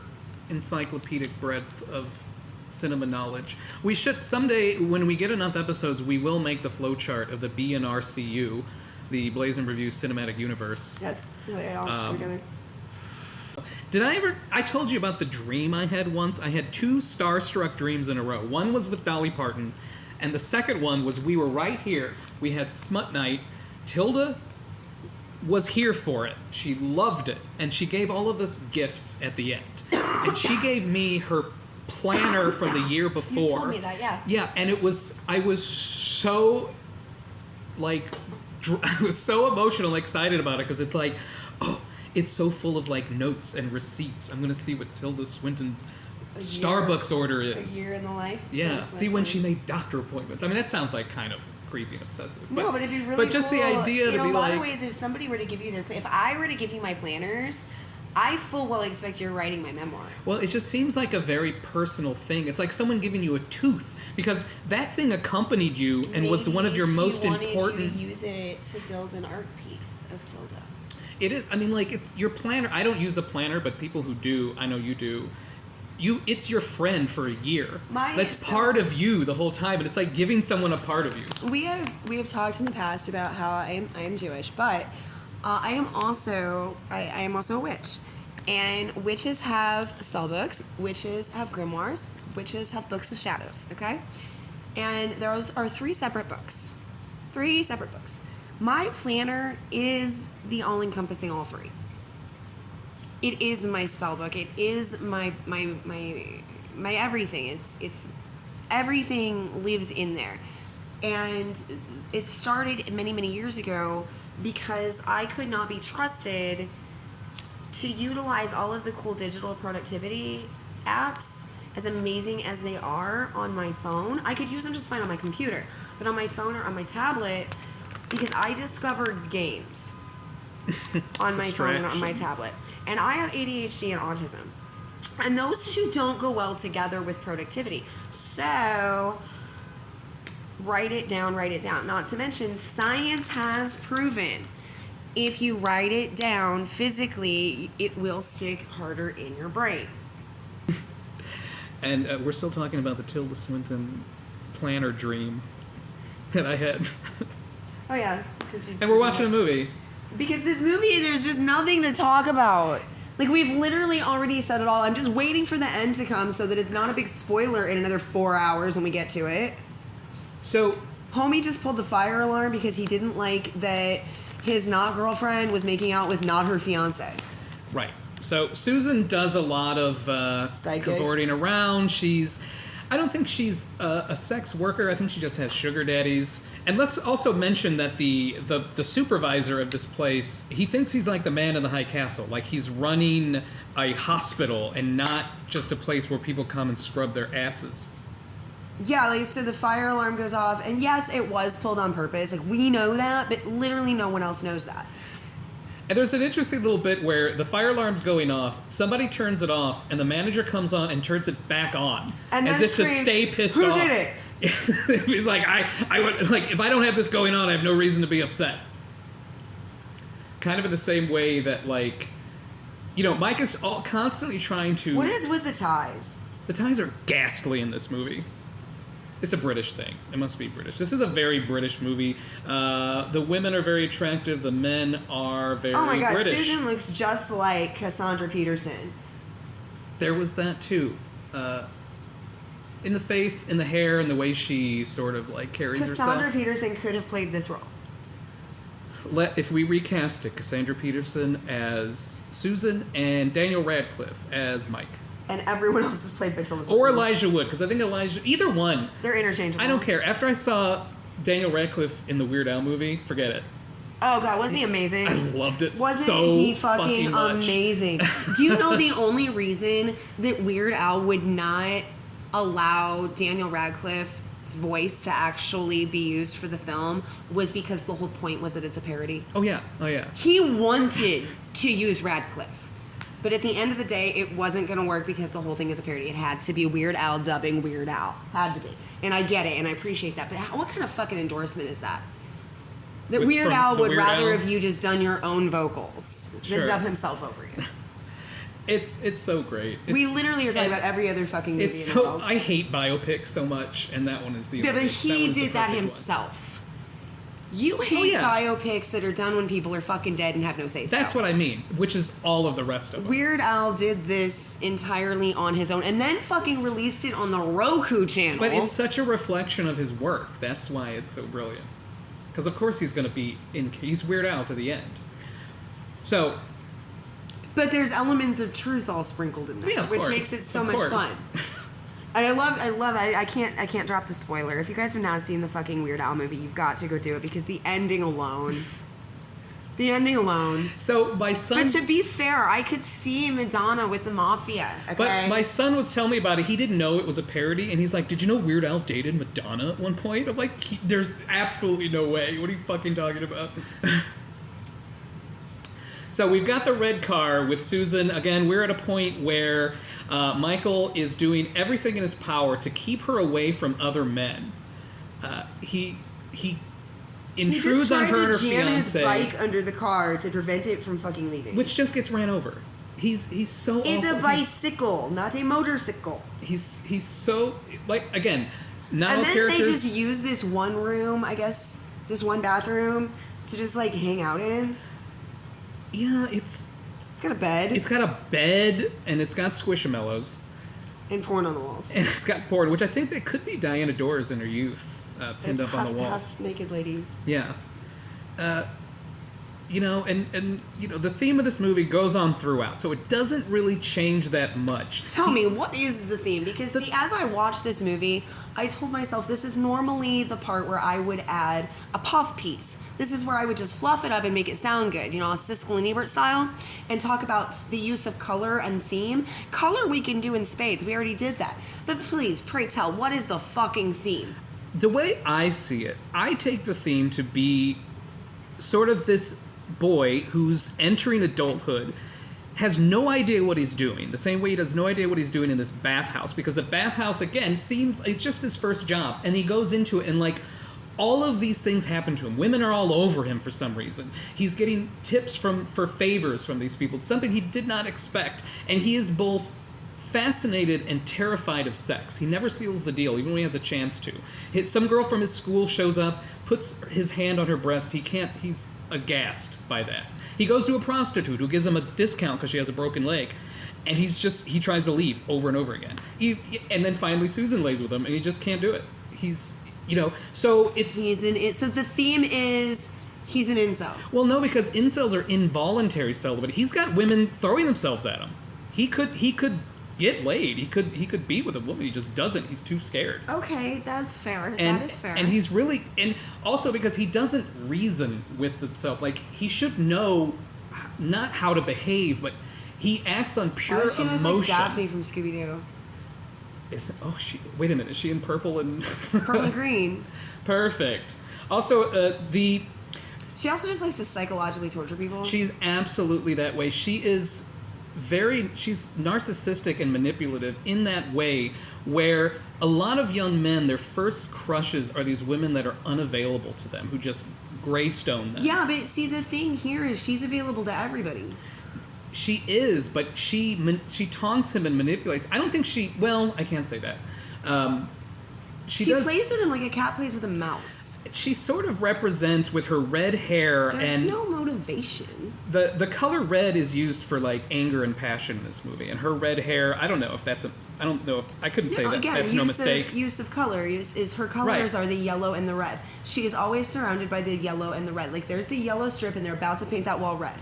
encyclopedic breadth of cinema knowledge. We should someday, when we get enough episodes, we will make the flowchart of the B&R CU, the Blaze and Review Cinematic Universe. Yes, they all come together. I told you about the dream I had once. I had two starstruck dreams in a row. One was with Dolly Parton, and the second one was we were right here. We had Smut Night. Tilda was here for it. She loved it, and she gave all of us gifts at the end. And she gave me her planner from the year before. You told me that, yeah. Yeah, and I was so, I was so emotional and excited about it because it's like, oh, it's so full of like notes and receipts. I'm gonna see what Tilda Swinton's Starbucks order is. A year in the life. Yeah, see when she made doctor appointments. I mean, that sounds like kind of creepy and obsessive. No, but it'd be really just cool. The idea to be like... In a lot of ways, if somebody were to give you if I were to give you my planners, I full well expect you're writing my memoir. Well, it just seems like a very personal thing. It's like someone giving you a tooth because that thing accompanied you and was one of your most important... Maybe she wanted you to use it to build an art piece of Tilda. It is. I mean, like, it's your planner. I don't use a planner, but people who do, I know you do. It's your friend for a year. That's part of you the whole time, and it's like giving someone a part of you. We have talked in the past about how I am Jewish, but I am also a witch, and witches have spell books, witches have grimoires, witches have books of shadows. Okay, and those are three separate books. My planner is the all-encompassing all three. It is my spell book. It is my everything. It's everything lives in there. And it started many years ago because I could not be trusted to utilize all of the cool digital productivity apps, as amazing as they are on my phone. I could use them just fine on my computer, but on my phone or on my tablet, because I discovered games on my phone and on my tablet. And I have ADHD and autism. And those two don't go well together with productivity. So, write it down. Not to mention, science has proven if you write it down physically, it will stick harder in your brain. And we're still talking about the Tilda Swinton plan or dream that I had. Oh, yeah. And we're watching a movie. Because this movie, there's just nothing to talk about. Like, we've literally already said it all. I'm just waiting for the end to come so that it's not a big spoiler in another 4 hours when we get to it. So, homie just pulled the fire alarm because he didn't like that his not girlfriend was making out with not her fiancé. Right. So, Susan does a lot of cavorting around. I don't think she's a sex worker. I think she just has sugar daddies. And let's also mention that the supervisor of this place, he thinks he's like the man in the high castle. Like he's running a hospital and not just a place where people come and scrub their asses. Yeah, like, so the fire alarm goes off. And yes, it was pulled on purpose. Like, we know that, but literally no one else knows that. And there's an interesting little bit where the fire alarm's going off, somebody turns it off, and the manager comes on and turns it back on, and as if screams, to stay pissed off. Who did it? He's like, I would, like, if I don't have this going on, I have no reason to be upset. Kind of in the same way that, like, you know, Mike is constantly trying to. What is with the ties? The ties are ghastly in this movie. It's a British thing. It must be British. This is a very British movie. The women are very attractive. The men are very British. Oh my God, British. Susan looks just like Cassandra Peterson. There was that too. In the face, in the hair, and the way she sort of like carries herself. Cassandra Peterson could have played this role. If we recast it, Cassandra Peterson as Susan and Daniel Radcliffe as Mike. And everyone else has played Mitchell. Or Elijah Wood, because I think either one. They're interchangeable. I don't care. After I saw Daniel Radcliffe in the Weird Al movie, forget it. Oh God, wasn't he amazing? I loved it Wasn't he fucking amazing? Do you know the only reason that Weird Al would not allow Daniel Radcliffe's voice to actually be used for the film was because the whole point was that it's a parody? Oh yeah. He wanted to use Radcliffe. But at the end of the day, it wasn't going to work because the whole thing is a parody. It had to be Weird Al dubbing Weird Al. Had to be. And I get it, and I appreciate that. But what kind of fucking endorsement is that? That Weird Al would rather have you just done your own vocals than dub himself over you. It's so great. We literally are talking about every other fucking movie in the world. I hate biopics so much, and that one is the but he did that himself. You hate biopics that are done when people are fucking dead and have no say-so. That's what I mean, which is all of the rest of them. Weird Al did this entirely on his own and then fucking released it on the Roku channel. But it's such a reflection of his work. That's why it's so brilliant. Because of course he's going to be he's Weird Al to the end. So... But there's elements of truth all sprinkled in there, which makes it so much fun. And I love it. I can't drop the spoiler. If you guys have not seen the fucking Weird Al movie, you've got to go do it because the ending alone. So my son. But to be fair, I could see Madonna with the Mafia. Okay? But my son was telling me about it. He didn't know it was a parody, and he's like, "Did you know Weird Al dated Madonna at one point?" I'm like, "There's absolutely no way. What are you fucking talking about?" So we've got the red car with Susan. Again, we're at a point where Michael is doing everything in his power to keep her away from other men. He intrudes on her and her fiancé. He just tried to jam his bike under the car to prevent it from fucking leaving. Which just gets ran over. He's so awful. It's a bicycle, not a motorcycle. He's so, like, again, now and then characters... they just use this one room, I guess, this one bathroom to just, like, hang out in. Yeah, it's got a bed. It's got a bed, and it's got squishamallows. And porn on the walls. And it's got porn, which I think that could be Diana Dors in her youth, pinned up on the wall. Half naked lady. Yeah. You know, and you know, the theme of this movie goes on throughout, so it doesn't really change that much. Tell me, what is the theme? Because, as I watched this movie, I told myself this is normally the part where I would add a puff piece. This is where I would just fluff it up and make it sound good, you know, a Siskel and Ebert style, and talk about the use of color and theme. Color we can do in spades. We already did that. But please, pray tell, what is the fucking theme? The way I see it, I take the theme to be sort of this boy who's entering adulthood, has no idea what he's doing. The same way he has no idea what he's doing in this bathhouse, because the bathhouse, again, seems it's just his first job, and he goes into it and like all of these things happen to him. Women are all over him for some reason. He's getting tips for favors from these people, something he did not expect, and he is both fascinated and terrified of sex. He never seals the deal, even when he has a chance to. Some girl from his school shows up, puts his hand on her breast. He's aghast by that. He goes to a prostitute who gives him a discount because she has a broken leg, and he tries to leave over and over again. And then finally Susan lays with him, and he just can't do it. So the theme is he's an incel. Well, no, because incels are involuntary celibate. He's got women throwing themselves at him. He could get laid. He could be with a woman. He just doesn't. He's too scared. Okay, that's fair. That is fair. And he's really, and also because he doesn't reason with himself. Like, he should know not how to behave, but he acts on pure emotion. Like Daphne from Scooby-Doo. Wait a minute. Is she in purple and purple and green? Perfect. Also, she also just likes to psychologically torture people. She's absolutely that way. She's narcissistic and manipulative in that way, where a lot of young men, their first crushes are these women that are unavailable to them, who just greystone them. Yeah, but see, the thing here is she's available to everybody. She is, but she taunts him and manipulates. I don't think I can't say that. She plays with him like a cat plays with a mouse. She sort of represents, with her red hair, There's no motivation. The color red is used for like anger and passion in this movie, and her red hair. I don't know if I couldn't say that. Again, that's no mistake. Use of color is her colors are the yellow and the red. She is always surrounded by the yellow and the red. Like, there's the yellow strip, and they're about to paint that wall red.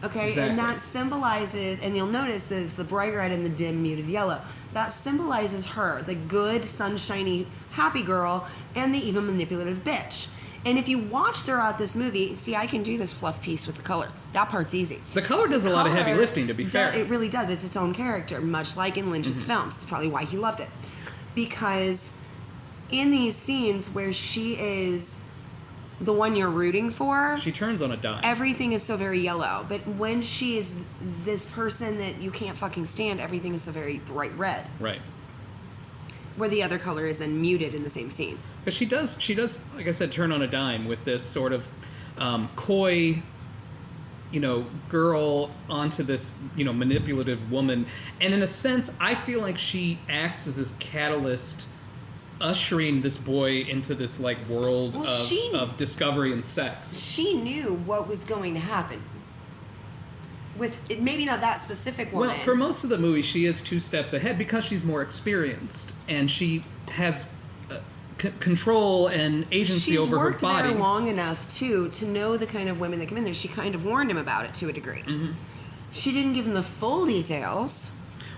Okay, exactly. And that symbolizes, and you'll notice there's the bright red and the dim muted yellow. That symbolizes her, the good, sunshiny, happy girl, and the evil, manipulative bitch. And if you watch throughout this movie, see, I can do this fluff piece with the color. That part's easy. The color does a lot of heavy lifting, to be fair. It really does. It's its own character, much like in Lynch's films. It's probably why he loved it. Because in these scenes where she is the one you're rooting for, she turns on a dime. Everything is so very yellow. But when she is this person that you can't fucking stand, everything is so very bright red. Right. Where the other color is then muted in the same scene. But she does, like I said, turn on a dime with this sort of coy, girl onto this, manipulative woman. And in a sense, I feel like she acts as this catalyst, ushering this boy into this like world of discovery and sex. She knew what was going to happen. With maybe not that specific woman. Well, for most of the movie, she is 2 steps ahead because she's more experienced and she has control and agency over her body. She's worked there long enough too to know the kind of women that come in there. She kind of warned him about it to a degree. Mm-hmm. She didn't give him the full details.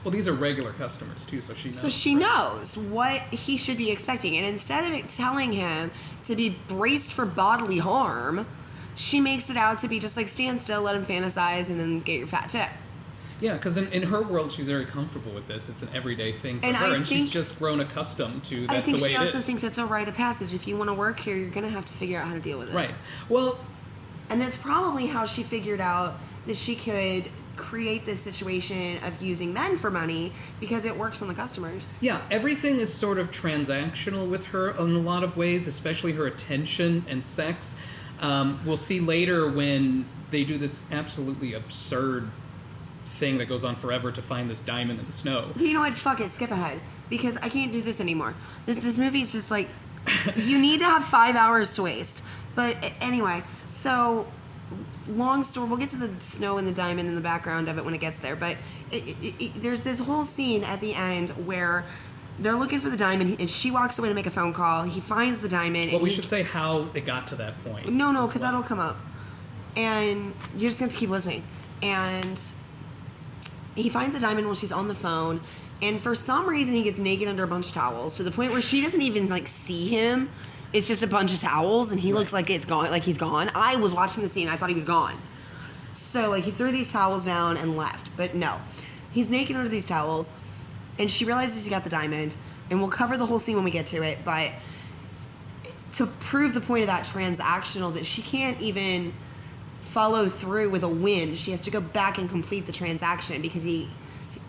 Well, these are regular customers too, so she knows. So she knows what he should be expecting, and instead of telling him to be braced for bodily harm, she makes it out to be just like, stand still, let him fantasize, and then get your fat tip. Yeah, because in her world, she's very comfortable with this. It's an everyday thing for her, and she's just grown accustomed to that's the way it is. I think she also thinks it's a rite of passage. If you want to work here, you're going to have to figure out how to deal with it. Right. Well, and that's probably how she figured out that she could create this situation of using men for money, because it works on the customers. Yeah, everything is sort of transactional with her in a lot of ways, especially her attention and sex. We'll see later when they do this absolutely absurd thing that goes on forever to find this diamond in the snow. You know what? Fuck it. Skip ahead. Because I can't do this anymore. This movie is just like, you need to have 5 hours to waste. But anyway, so long story. We'll get to the snow and the diamond in the background of it when it gets there. But there's this whole scene at the end where they're looking for the diamond, and she walks away to make a phone call. He finds the diamond. Well, we should say how it got to that point. No, because that'll come up. And you're just going to keep listening. And he finds the diamond while she's on the phone. And for some reason, he gets naked under a bunch of towels to the point where she doesn't even, see him. It's just a bunch of towels, and he looks like it's gone, like he's gone. I was watching the scene. I thought he was gone. So, he threw these towels down and left. But no. He's naked under these towels. And she realizes he got the diamond, and we'll cover the whole scene when we get to it, but to prove the point of that transactional, that she can't even follow through with a win. She has to go back and complete the transaction because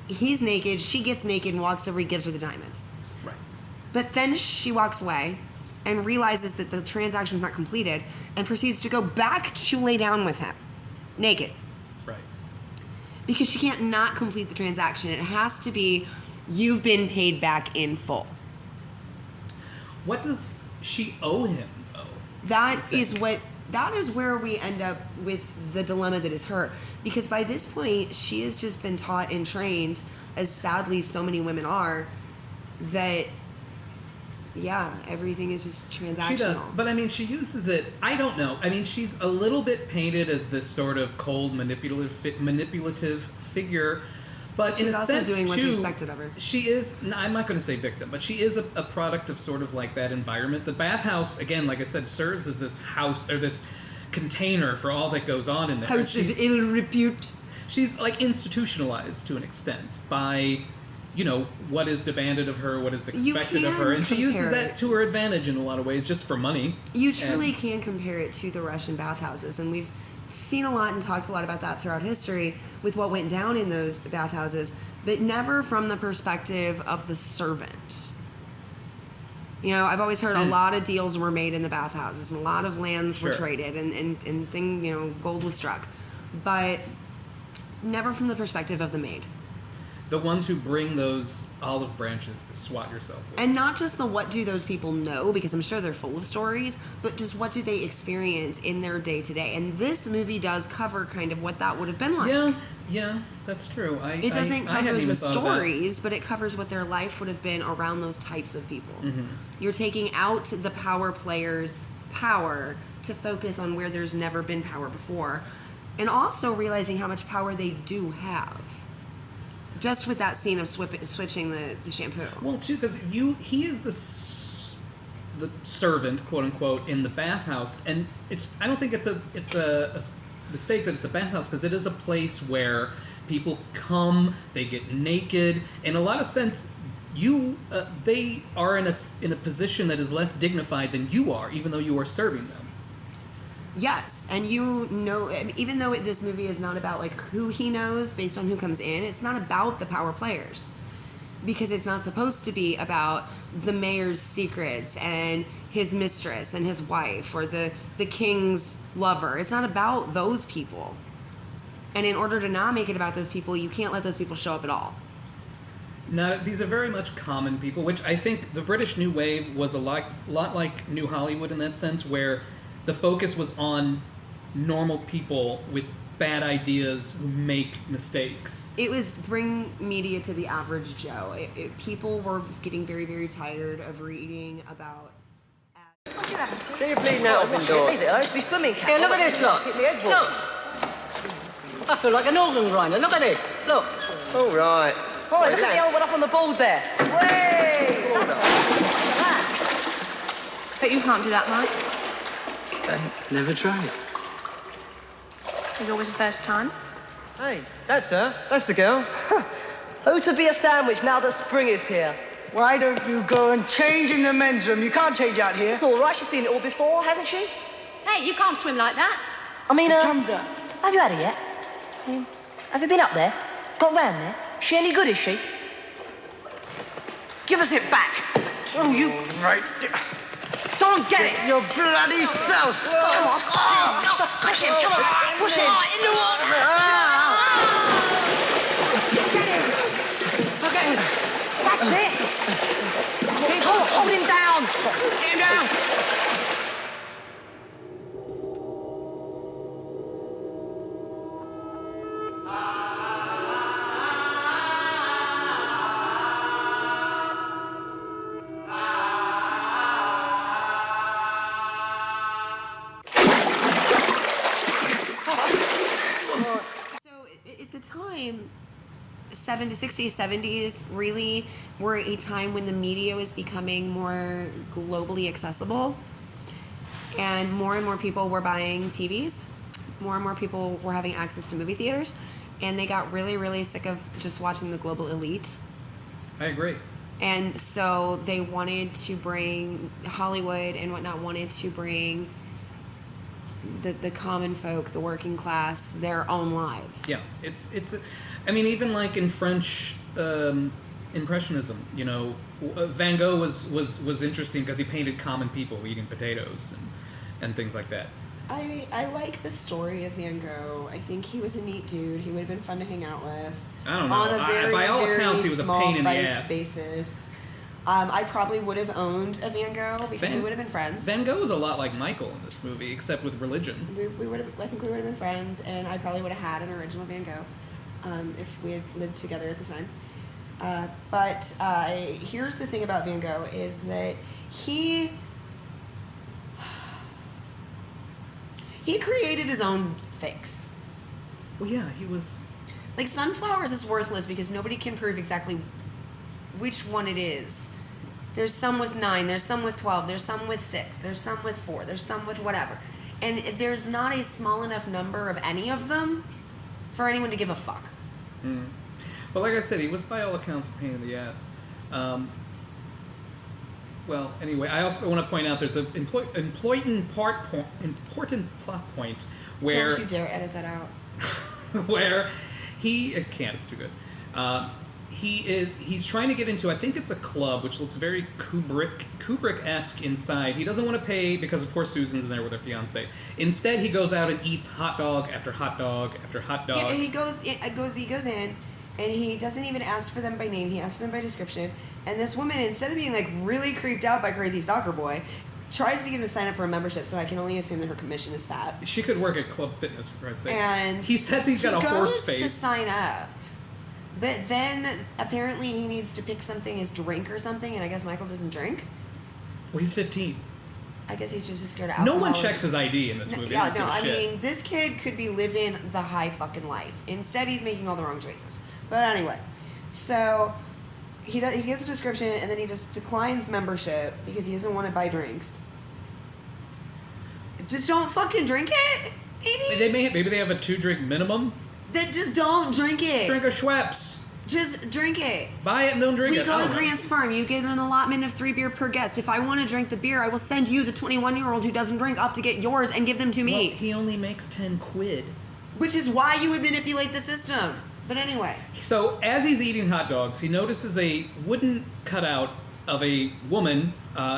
he's naked, she gets naked and walks over, he gives her the diamond. Right. But then she walks away and realizes that the transaction is not completed and proceeds to go back to lay down with him, naked. Right. Because she can't not complete the transaction. It has to be, you've been paid back in full. What does she owe him, though? That is where we end up with the dilemma that is her. Because by this point, she has just been taught and trained, as sadly so many women are, that, yeah, everything is just transactional. She does, but I mean, she uses it, I don't know. I mean, she's a little bit painted as this sort of cold, manipulative figure. But she's in a also sense, doing what's too, expected of her. She is, I'm not going to say victim, but she is a product of sort of like that environment. The bathhouse, again, like I said, serves as this house, or this container for all that goes on in there. House of ill repute. She's like institutionalized to an extent by, you know, what is demanded of her, what is expected of her. And she uses that to her advantage in a lot of ways, just for money. You truly can compare it to the Russian bathhouses. And we've seen a lot and talked a lot about that throughout history with what went down in those bathhouses, but never from the perspective of the servant. You know, I've always heard a lot of deals were made in the bathhouses, and a lot of lands were traded, and gold was struck, but never from the perspective of the maid. The ones who bring those olive branches to swat yourself with. And not just the what do those people know, because I'm sure they're full of stories, but just what do they experience in their day-to-day. And this movie does cover kind of what that would have been like. Yeah, that's true. It doesn't cover the stories, but it covers what their life would have been around those types of people. Mm-hmm. You're taking out the power players' power to focus on where there's never been power before, and also realizing how much power they do have. Just with that scene of switching the shampoo. Well, too, because he is the servant, quote unquote, in the bathhouse, and I don't think it's a mistake that it's a bathhouse, because it is a place where people come, they get naked. In a lot of sense, they are in a position that is less dignified than you are, even though you are serving them. Yes, and even though this movie is not about like who he knows based on who comes in, it's not about the power players, because it's not supposed to be about the mayor's secrets and his mistress and his wife, or the king's lover. It's not about those people. And in order to not make it about those people, you can't let those people show up at all. Now, these are very much common people, which I think the British New Wave was a lot like New Hollywood in that sense, where the focus was on normal people with bad ideas who make mistakes. It was bring media to the average Joe. People were getting very, very tired of reading about... Can you bleed now up indoors? Leave it, I used to be swimming. Here, look at this, look. Hit me head, Look. I feel like an organ grinder. Look at this. Look. All right. Oh, look at the old one up on the board there. Way! But you can't do that, Mike. Never tried. There's always a first time. Hey, that's her. That's the girl. Who to be a sandwich now that spring is here? Why don't you go and change in the men's room? You can't change out here. It's all right. She's seen it all before, hasn't she? Hey, you can't swim like that. I mean, Come down. have you had her yet? I mean, have you been up there? Got round there? She any good, is she? Give us it back. Oh, you... Right. Go and get it! Your bloody self. Come on. Oh, push him, come on. Push him. In the water. Get him. Okay. That's it. Hold him down. Get him down. At the time, 60s, 70s really were a time when the media was becoming more globally accessible, and more people were buying TVs. More and more people were having access to movie theaters, and they got really, really sick of just watching the global elite. I agree. And so they wanted to bring Hollywood and whatnot wanted to bring the common folk, the working class, their own lives. Yeah, I mean, even like in French Impressionism, you know, Van Gogh was interesting because he painted common people eating potatoes and things like that. I like the story of Van Gogh. I think he was a neat dude. He would have been fun to hang out with. I don't know. On a very, by all very accounts, he was a small pain in the bite ass. Basis. I probably would have owned a Van Gogh because we would have been friends. Van Gogh was a lot like Michael in this movie, except with religion. We would have. I think we would have been friends, and I probably would have had an original Van Gogh if we had lived together at the time. But here's the thing about Van Gogh is that he created his own fakes. Well, yeah, he was... Like, sunflowers is worthless because nobody can prove exactly which one it is. There's some with 9, there's some with 12, there's some with 6, there's some with 4, there's some with whatever. And there's not a small enough number of any of them for anyone to give a fuck. Mm. Well, like I said, he was by all accounts a pain in the ass. Well, anyway, I also want to point out there's an important plot point where... Don't you dare edit that out. where it can't, it's too good. He's trying to get into, I think it's a club, which looks very Kubrick-esque inside. He doesn't want to pay because, of course, Susan's in there with her fiancé. Instead, he goes out and eats hot dog after hot dog after hot dog. Yeah, he goes in, and he doesn't even ask for them by name. He asks for them by description. And this woman, instead of being, like, really creeped out by Crazy Stalker Boy, tries to get him to sign up for a membership, so I can only assume that her commission is fat. She could work at Club Fitness, for Christ's sake. And he says he's got a horse face. He goes to sign up. But then, apparently, he needs to pick something as drink or something, and I guess Michael doesn't drink. Well, he's 15. I guess he's just scared of No alcohol. one checks his ID in this movie. Yeah, no, I mean, this kid could be living the high fucking life. Instead, he's making all the wrong choices. But anyway, so he gives a description, and then he just declines membership because he doesn't want to buy drinks. Just don't fucking drink it, maybe? Maybe they have a 2-drink minimum. That just don't drink it. Drink a Schweppes. Just drink it. Buy it and don't drink it. We go to Grant's Farm. You get an allotment of 3 beer per guest. If I want to drink the beer, I will send you, the 21-year-old who doesn't drink, up to get yours and give them to me. Well, he only makes 10 quid. Which is why you would manipulate the system. But anyway. So, as he's eating hot dogs, he notices a wooden cutout of a woman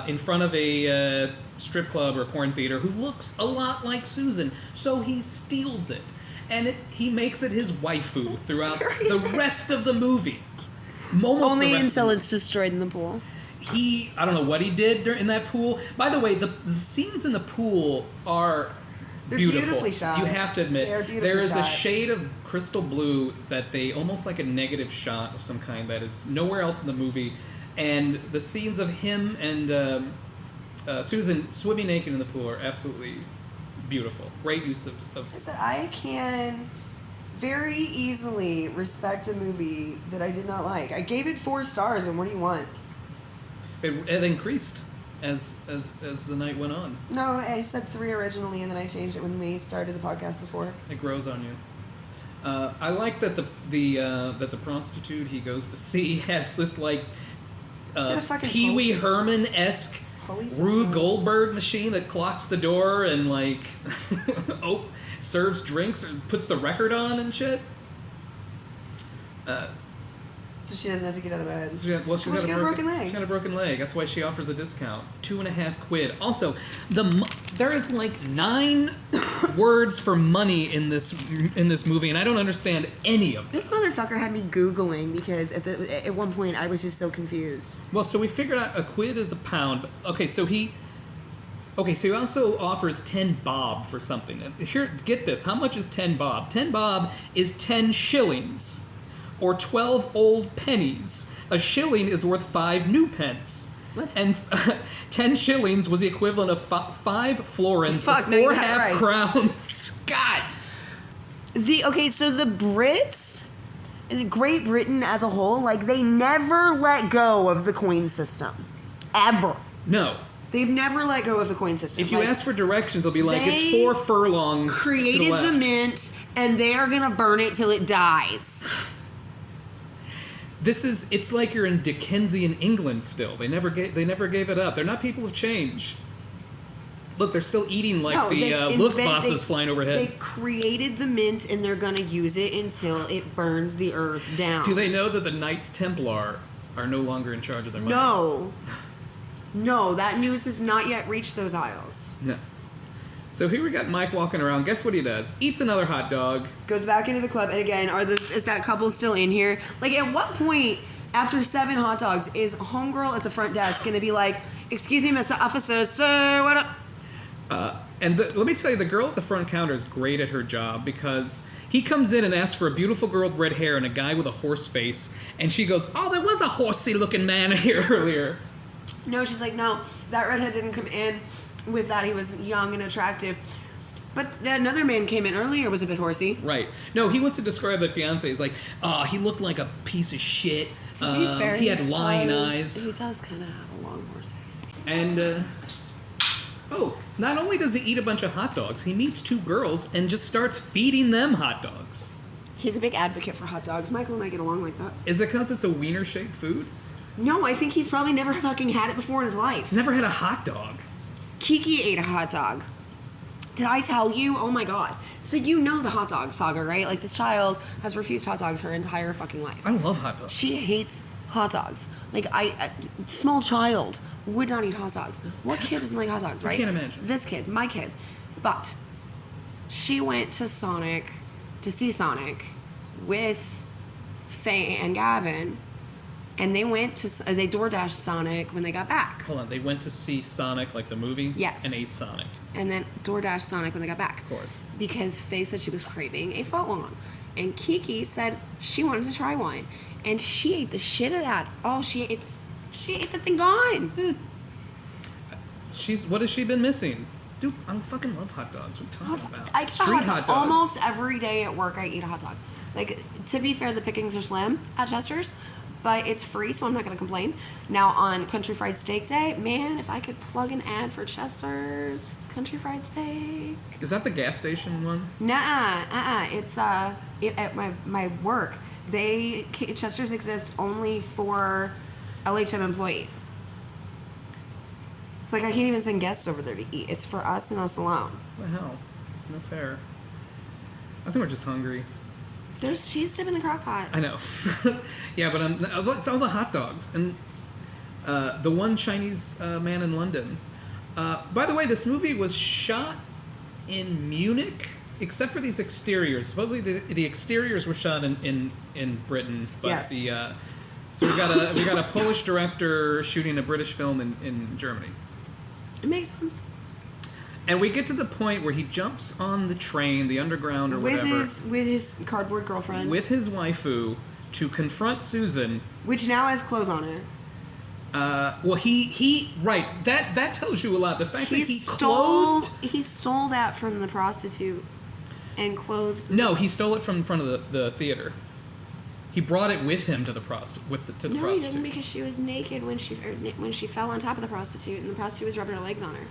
in front of a strip club or porn theater who looks a lot like Susan. So he steals it. And he makes it his waifu throughout the rest of the movie. Only until it's destroyed in the pool. I don't know what he did in that pool. By the way, the scenes in the pool are beautiful. Beautifully shot. You have to admit. They're beautifully there is shot. a shade of crystal blue that they, almost like a negative shot of some kind that is nowhere else in the movie. And the scenes of him and Susan swimming naked in the pool are absolutely beautiful. Great use of... I said, I can very easily respect a movie that I did not like. I gave it 4 stars, and what do you want? It increased as the night went on. No, I said 3 originally, and then I changed it when we started the podcast to 4. It grows on you. I like that the prostitute he goes to see has this like Pee Wee Herman-esque Rube Goldberg machine that clocks the door and like serves drinks or puts the record on and shit. So she doesn't have to get out of bed. She's got a broken leg. She got a broken leg. That's why she offers a discount. 2.5 quid. Also, there is like 9 words for money in this movie, and I don't understand any of them. This motherfucker had me Googling because at one point I was just so confused. Well, so we figured out a quid is a pound. Okay, so he also offers 10 bob for something. Here, get this. How much is 10 bob? 10 bob is 10 shillings. Or 12 old pennies. A shilling is worth 5 new pence. What? And 10 shillings was the equivalent of 5 florins, or 4 half crowns. God. So the Brits, Great Britain as a whole, like, they never let go of the coin system. Ever. No. They've never let go of the coin system. If you ask for directions, they'll be like, it's 4 furlongs. Created to the left. the mint, and they are going to burn it till it dies. It's like you're in Dickensian England still. They never gave it up. They're not people of change. Look, they're still eating Luftwaffe's flying overhead. They created the mint, and they're going to use it until it burns the earth down. Do they know that the Knights Templar are no longer in charge of their money? No, that news has not yet reached those aisles. No. So here we got Mike walking around. Guess what he does? Eats another hot dog. Goes back into the club, and again, is that couple still in here? Like, at what point, after 7 hot dogs, is homegirl at the front desk going to be like, "Excuse me, Mr. Officer, sir, what up?" Let me tell you, the girl at the front counter is great at her job because he comes in and asks for a beautiful girl with red hair and a guy with a horse face, and she goes, "Oh, there was a horsey-looking man here earlier." No, she's like, "No, that redhead didn't come in with that. He was young and attractive. But another man came in earlier, was a bit horsey." Right. No, he wants to describe the fiancé. He's like, he looked like a piece of shit. To be fair, he had lying eyes. He does kind of have a long horse face. And, not only does he eat a bunch of hot dogs, he meets 2 girls and just starts feeding them hot dogs. He's a big advocate for hot dogs. Michael and I get along like that. Is it because it's a wiener-shaped food? No, I think he's probably never fucking had it before in his life. Never had a hot dog. Kiki ate a hot dog. Did I tell you? Oh my god. So you know the hot dog saga, right? Like, this child has refused hot dogs her entire fucking life. I love hot dogs. She hates hot dogs. Like, small child would not eat hot dogs. What kid doesn't like hot dogs, right? I can't imagine. This kid, my kid. But she went to see Sonic with Faye and Gavin, and they DoorDashed Sonic when they got back. Hold on, they went to see Sonic, like the movie? Yes. And ate Sonic. And then DoorDashed Sonic when they got back. Of course. Because Faye said she was craving a footlong. And Kiki said she wanted to try one. And she ate the shit of that. Oh, she ate the thing gone. What has she been missing? Dude, I fucking love hot dogs. What are you talking about? I eat Street hot dogs. Almost every day at work, I eat a hot dog. Like, to be fair, the pickings are slim at Chester's, but it's free, so I'm not going to complain. Now, on Country Fried Steak Day, man, if I could plug an ad for Chester's Country Fried Steak. Is that the gas station one? Nuh-uh. It's at my work. Chester's exists only for LHM employees. It's like I can't even send guests over there to eat. It's for us and us alone. What the hell? No fair. I think we're just hungry. There's cheese dip in the crock pot. I know. Yeah, but it's all the hot dogs. And the one Chinese man in London. By the way, this movie was shot in Munich, except for these exteriors. Supposedly the exteriors were shot in Britain. But yes. So we got a Polish director shooting a British film in Germany. It makes sense. And we get to the point where he jumps on the train, the underground or whatever. With his cardboard girlfriend. With his waifu to confront Susan. Which now has clothes on it. Well, he right. That tells you a lot. The fact that he stole that from the prostitute and clothed. No, he stole it from in front of the theater. He brought it with him to the prostitute. No, he didn't, because she was naked when she fell on top of the prostitute, and the prostitute was rubbing her legs on her.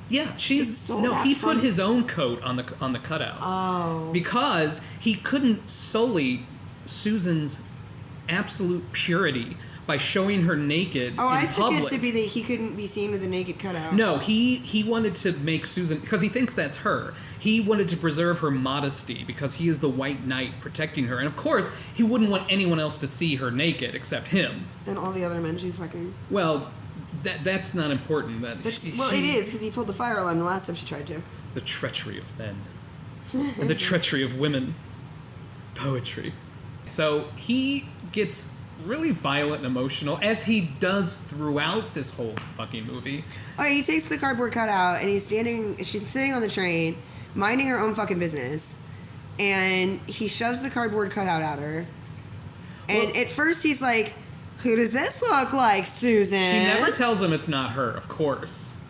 Yeah, he put his own coat on the cutout. Oh. Because he couldn't sully Susan's absolute purity by showing her naked in public. Took it to be that he couldn't be seen with a naked cutout. No, he wanted to make Susan, because he thinks that's her. He wanted to preserve her modesty because he is the white knight protecting her. And of course, he wouldn't want anyone else to see her naked except him. And all the other men she's fucking. Well, that's not important. It is, because he pulled the fire alarm the last time she tried to. The treachery of men. And the treachery of women. Poetry. So he gets really violent and emotional, as he does throughout this whole fucking movie. All right, he takes the cardboard cutout, and she's sitting on the train, minding her own fucking business, and he shoves the cardboard cutout at her. And at first he's like, "Who does this look like, Susan?" She never tells him it's not her, of course.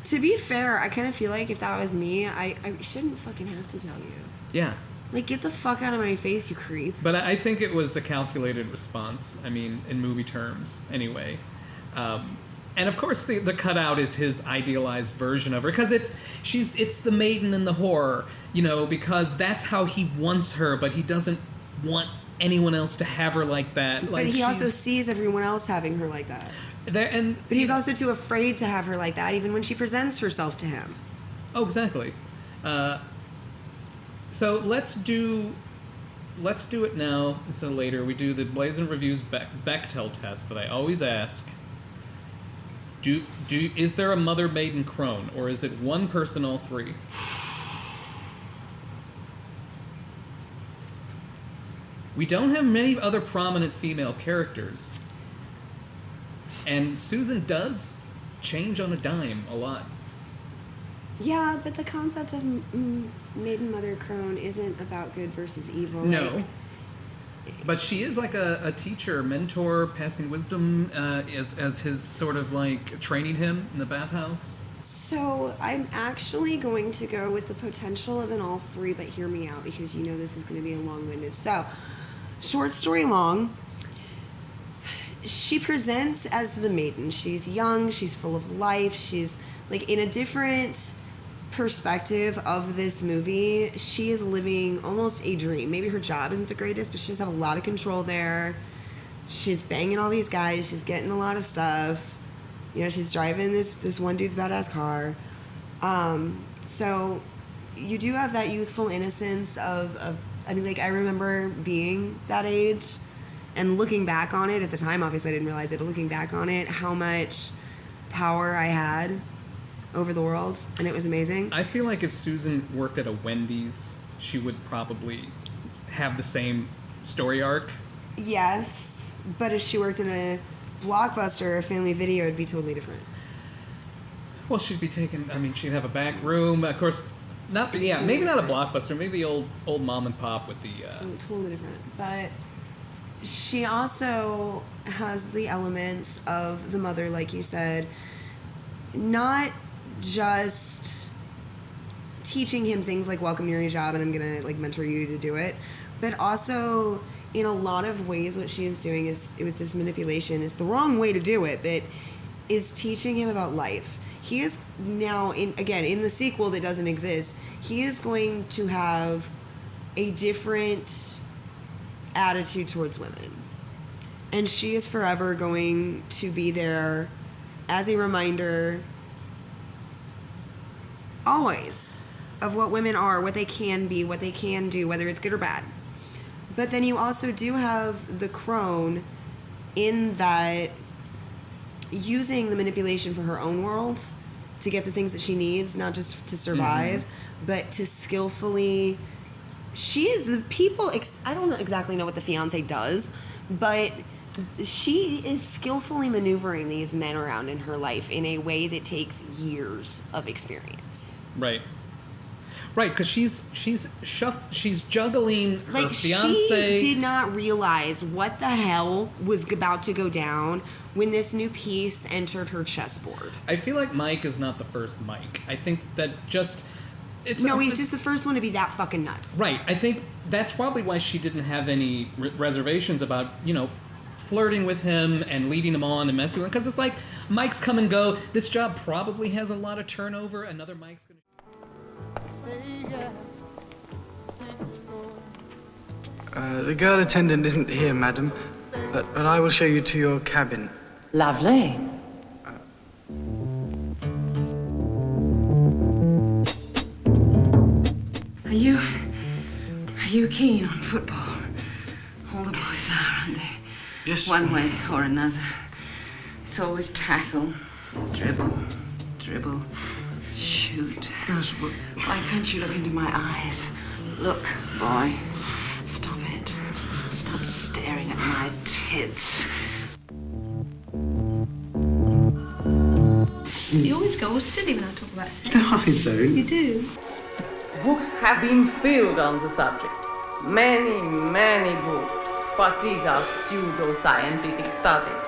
To be fair, I kind of feel like if that was me, I shouldn't fucking have to tell you. Yeah. Like, get the fuck out of my face, you creep. But I think it was a calculated response. I mean, in movie terms, anyway. And of course, the cutout is his idealized version of her, because it's the maiden and the whore, because that's how he wants her, but he doesn't want anyone else to have her like that. Like, but he also sees everyone else having her like that. But he's also too afraid to have her like that, even when she presents herself to him. Oh, exactly. So let's do it now instead of later. We do the Blazing Reviews Bechtel test that I always ask. Is there a mother, maiden, crone, or is it one person, all three? We don't have many other prominent female characters. And Susan does change on a dime a lot. Yeah, but the concept of maiden, mother, crone isn't about good versus evil. No. But she is like a teacher, mentor, passing wisdom as his sort of like training him in the bathhouse. So I'm actually going to go with the potential of an all three, but hear me out because you know this is going to be a long-winded. So, short story long, she presents as the maiden. She's young, she's full of life, she's like in a different perspective of this movie. She is living almost a dream. Maybe her job isn't the greatest, but she does have a lot of control there. She's banging all these guys, she's getting a lot of stuff. You know, she's driving this one dude's badass car. So you do have that youthful innocence of I mean, like, I remember being that age and looking back on it at the time. Obviously, I didn't realize it, but looking back on it, how much power I had over the world, and it was amazing. I feel like if Susan worked at a Wendy's, she would probably have the same story arc. Yes, but if she worked in a Blockbuster or Family Video, it'd be totally different. Well, she'd be taking, I mean, she'd have a back room, of course, maybe not a Blockbuster, maybe the old mom and pop with the... Totally different, but she also has the elements of the mother, like you said, not just teaching him things like welcome to your new job and I'm gonna like mentor you to do it, but also in a lot of ways what she is doing is with this manipulation is the wrong way to do it, but is teaching him about life. He is now in the sequel that doesn't exist, he is going to have a different attitude towards women, and she is forever going to be there as a reminder always of what women are, what they can be, what they can do, whether it's good or bad. But then you also do have the crone in that using the manipulation for her own world to get the things that she needs, not just to survive, but to skillfully... She is the people... I don't exactly know what the fiancé does, but she is skillfully maneuvering these men around in her life in a way that takes years of experience. Right, because she's juggling her fiancé. She did not realize what the hell was about to go down when this new piece entered her chessboard. I feel like Mike is not the first Mike. I think that just... he's just the first one to be that fucking nuts. Right. I think that's probably why she didn't have any reservations about, flirting with him and leading him on and messing with him. Because it's like, Mike's come and go. This job probably has a lot of turnover. Another Mike's going to... The girl attendant isn't here, madam, but I will show you to your cabin. Lovely. Are you keen on football? All the boys are, aren't they? Yes. One way or another. It's always tackle, dribble, shoot. Yes, but... Why can't you look into my eyes? Look, boy. Stop it. Stop staring at my tits. You always go all silly when I talk about sex. No, I don't. You do. Books have been filled on the subject. Many books. But these are pseudo-scientific studies.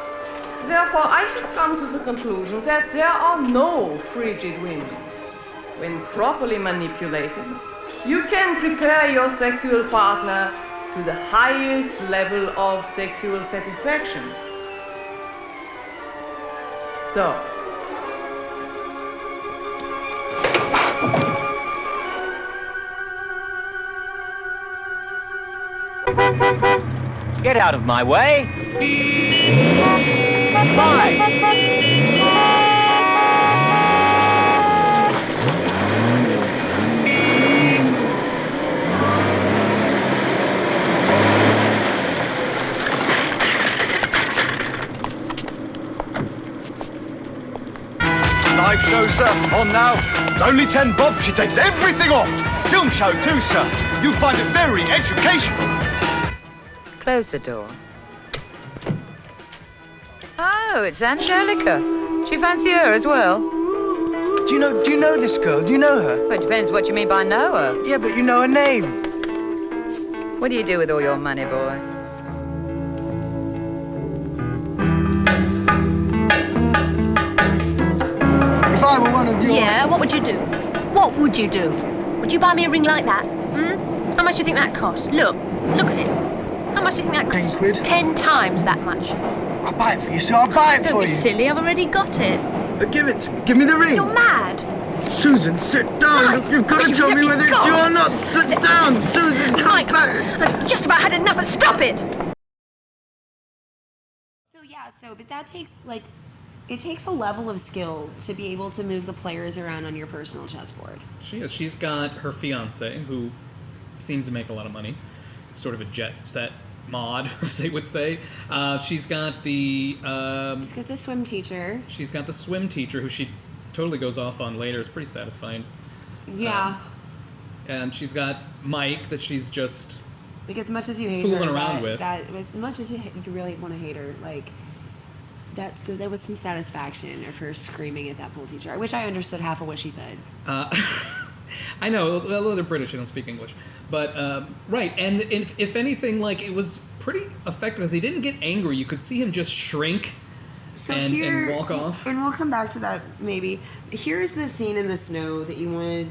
Therefore, I have come to the conclusion that there are no frigid women. When properly manipulated, you can prepare your sexual partner to the highest level of sexual satisfaction. So, Get out of my way. 5. Live show, sir. On now. Only 10 bob. She takes everything off. Film show too, sir. You find it very educational. Close the door. Oh, it's Angelica. Do you fancy her as well? Do you know this girl? Do you know her? Well, it depends what you mean by know her. Yeah, but you know her name. What do you do with all your money, boy? If I were one of your... Yeah, what would you do? What would you do? Would you buy me a ring like that? How much do you think that costs? Look at it. How much do you think that costs? 10 quid. 10 times that much. I'll buy it for you, sir. I'll buy it Don't for be you. silly, I've already got it. But give it to me. Give me the ring. You're mad. Susan, sit down. Mike, You've got to will tell you me let whether me it's go? you or not. Sit down, Susan. Come Mike, back. I've just about had enough. Stop it. But that takes it takes a level of skill to be able to move the players around on your personal chessboard. She's got her fiancé, who seems to make a lot of money, sort of a jet set mod, as they would say. She's got the She's got the swim teacher. She's got the swim teacher, who she totally goes off on later. It's pretty satisfying. Yeah. And she's got Mike, that she's just As much as you hate fooling her, around with. As much as you really want to hate her, that's because there was some satisfaction of her screaming at that pool teacher. I wish I understood half of what she said. I know, well, they're British, they don't speak English. But, right, and if anything, it was pretty effective, because he didn't get angry. You could see him just shrink and walk off. And we'll come back to that, maybe. Here's the scene in the snow that you wanted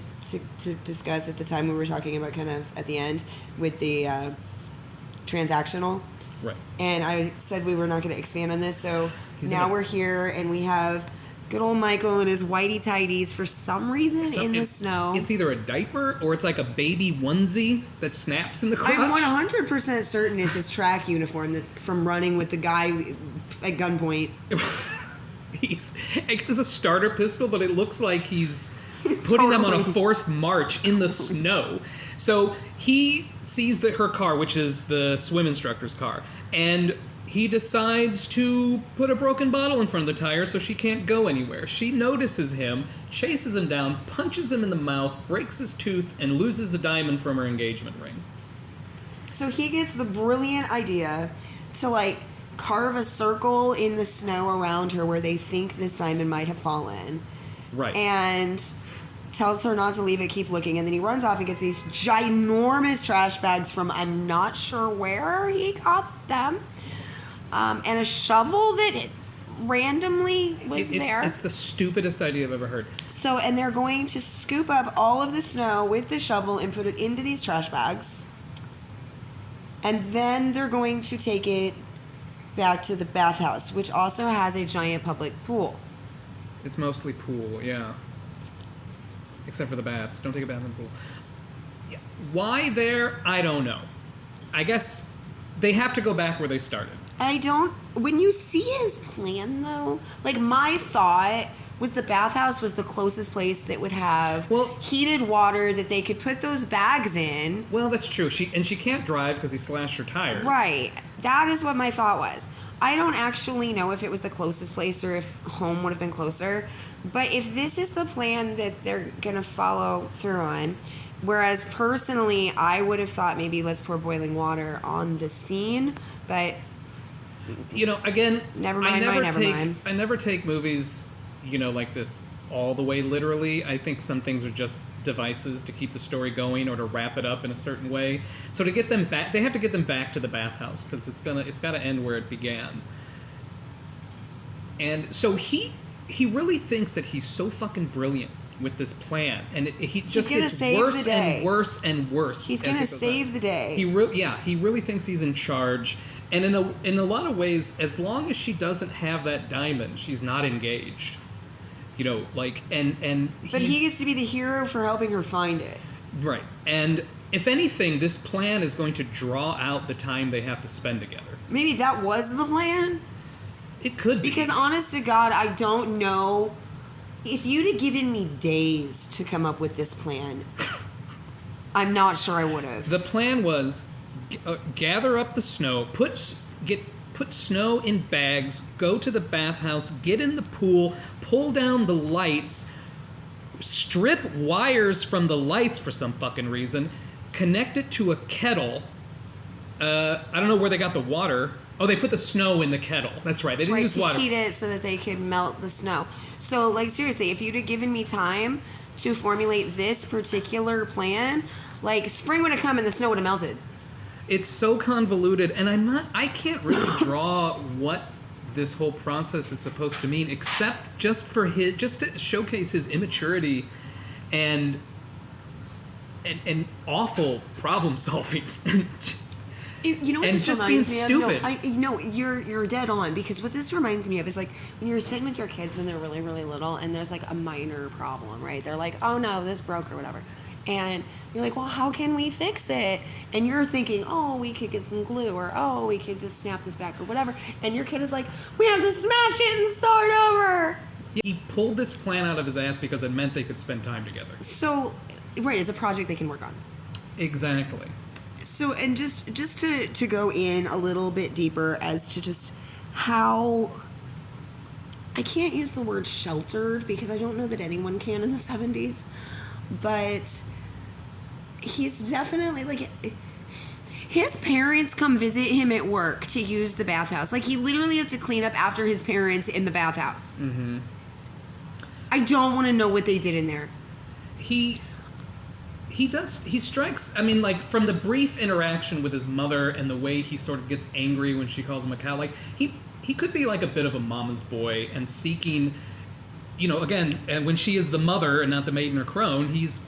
to discuss at the time we were talking about kind of at the end with the transactional. Right. And I said we were not going to expand on this, so now we're here, and we have good old Michael and his whitey-tighties for some reason in the snow. It's either a diaper or it's like a baby onesie that snaps in the crotch. I'm 100% certain it's his track uniform from running with the guy at gunpoint. It's a starter pistol, but it looks like he's putting them on a forced march in the snow. So he sees her car, which is the swim instructor's car, and he decides to put a broken bottle in front of the tire so she can't go anywhere. She notices him, chases him down, punches him in the mouth, breaks his tooth, and loses the diamond from her engagement ring. So he gets the brilliant idea to carve a circle in the snow around her where they think this diamond might have fallen. Right. And tells her not to leave it, keep looking, and then he runs off and gets these ginormous trash bags from I'm not sure where he got them. And a shovel that randomly was there. It's the stupidest idea I've ever heard. So, and they're going to scoop up all of the snow with the shovel and put it into these trash bags. And then they're going to take it back to the bathhouse, which also has a giant public pool. It's mostly pool, yeah. Except for the baths. Don't take a bath in the pool. Yeah. Why there? I don't know. I guess they have to go back where they started. When you see his plan, though, my thought was the bathhouse was the closest place that would have heated water that they could put those bags in. Well, that's true. She can't drive because he slashed her tires. Right. That is what my thought was. I don't actually know if it was the closest place or if home would have been closer. But if this is the plan that they're going to follow through on, whereas personally, I would have thought maybe let's pour boiling water on the scene, but... again, never mind. I never take movies, like this all the way literally. I think some things are just devices to keep the story going or to wrap it up in a certain way. So to get them back, they have to get them back to the bathhouse because it's got to end where it began. And so he really thinks that he's so fucking brilliant with this plan, and he just gets worse and worse and worse. He's going to save the day. He really thinks he's in charge. And in a lot of ways, as long as she doesn't have that diamond, she's not engaged. But he gets to be the hero for helping her find it. Right. And if anything, this plan is going to draw out the time they have to spend together. Maybe that was the plan? It could be. Because honest to God, I don't know. If you'd have given me days to come up with this plan, I'm not sure I would have. The plan was gather up the snow, put snow in bags, go to the bathhouse, get in the pool, pull down the lights, strip wires from the lights for some fucking reason, connect it to a kettle. I don't know where they got the water. Oh, they put the snow in the kettle. That's right. They didn't use water. To heat it so that they could melt the snow. So, like, seriously, if you'd have given me time to formulate this particular plan, like, spring would have come and the snow would have melted. It's so convoluted, and I can't really draw what this whole process is supposed to mean, except just to showcase his immaturity and awful problem solving. You know what and this just being reminds me stupid. of? No, you're dead on, because what this reminds me of is like when you're sitting with your kids when they're really, really little and there's like a minor problem, right? They're like, oh no, this broke or whatever. And you're like, well, how can we fix it? And you're thinking, oh, we could get some glue, or oh, we could just snap this back or whatever. And your kid is like, we have to smash it and start over. He pulled this plan out of his ass because it meant they could spend time together. So, right, it's a project they can work on. Exactly. So, and just to go in a little bit deeper as to just how, I can't use the word sheltered because I don't know that anyone can in the 70s, but he's definitely, like, his parents come visit him at work to use the bathhouse. Like, he literally has to clean up after his parents in the bathhouse. Mm-hmm. I don't want to know what they did in there. He strikes, I mean, like, from the brief interaction with his mother and the way he sort of gets angry when she calls him a cow, like, he could be like a bit of a mama's boy and seeking, you know, again, and when she is the mother and not the maiden or crone, he's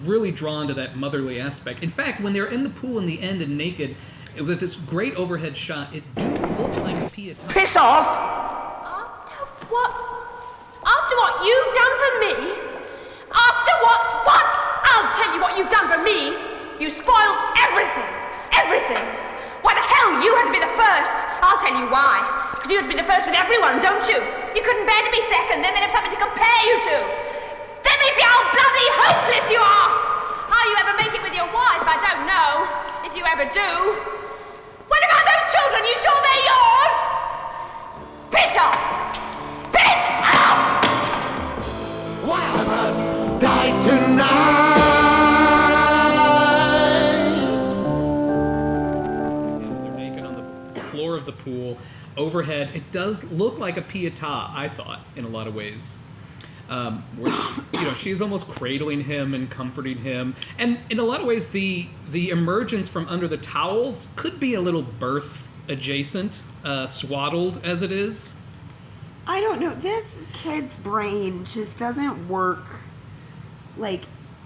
really drawn to that motherly aspect. In fact, when they're in the pool in the end and naked, with this great overhead shot, it do look like a pieta. Piss off! After what you've done for me? After what? I'll tell you what you've done for me. You spoiled everything. Everything. Why the hell you had to be the first? I'll tell you why. Because you had to be the first with everyone, don't you? You couldn't bear to be second, then they'd have something to compare you to. Let me see how bloody hopeless you are. How you ever make it with your wife, I don't know. If you ever do. What about those children? You sure they're yours? Piss off! Piss off! Why I must die tonight? They're naked on the floor of the pool. Overhead, it does look like a pieta, I thought, in a lot of ways. Where, you know, she's almost cradling him and comforting him. And in a lot of ways, the emergence from under the towels could be a little birth adjacent, swaddled as it is. I don't know. This kid's brain just doesn't work. Like,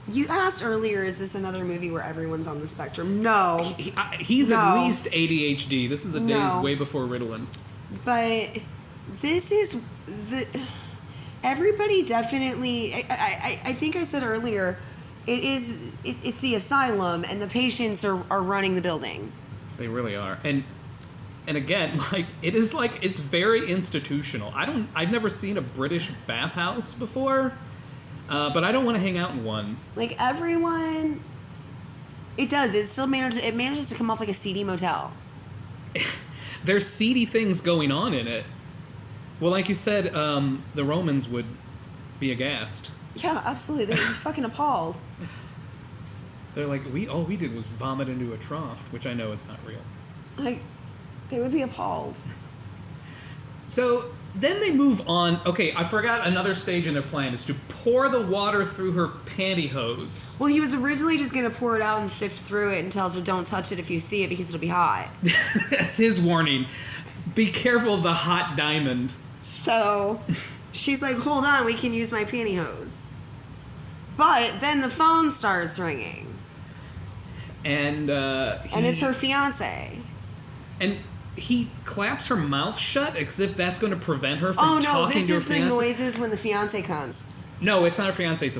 you asked earlier, is this another movie where everyone's on the spectrum? No. He's at least ADHD. This is the days way before Ritalin. But this is the... Everybody definitely... I think I said earlier, it's the asylum, and the patients are running the building. They really are. And again, like, it's very institutional. I've never seen a British bathhouse before, but I don't want to hang out in one. Like, everyone, it does. It manages to come off like a seedy motel. There's seedy things going on in it. Well, like you said, the Romans would be aghast. Yeah, absolutely. They'd be fucking appalled. They're like, all we did was vomit into a trough, which I know is not real. Like, they would be appalled. So then they move on. Okay, I forgot another stage in their plan is to pour the water through her pantyhose. Well, he was originally just going to pour it out and sift through it and tells her, don't touch it if you see it because it'll be hot. That's his warning. Be careful of the hot diamond. So she's like, hold on, we can use my pantyhose. But then the phone starts ringing. And it's her fiancé. And he claps her mouth shut as if that's going to prevent her from talking to her fiancé. This is the noises when the fiancé comes. No, it's not a fiancé. It's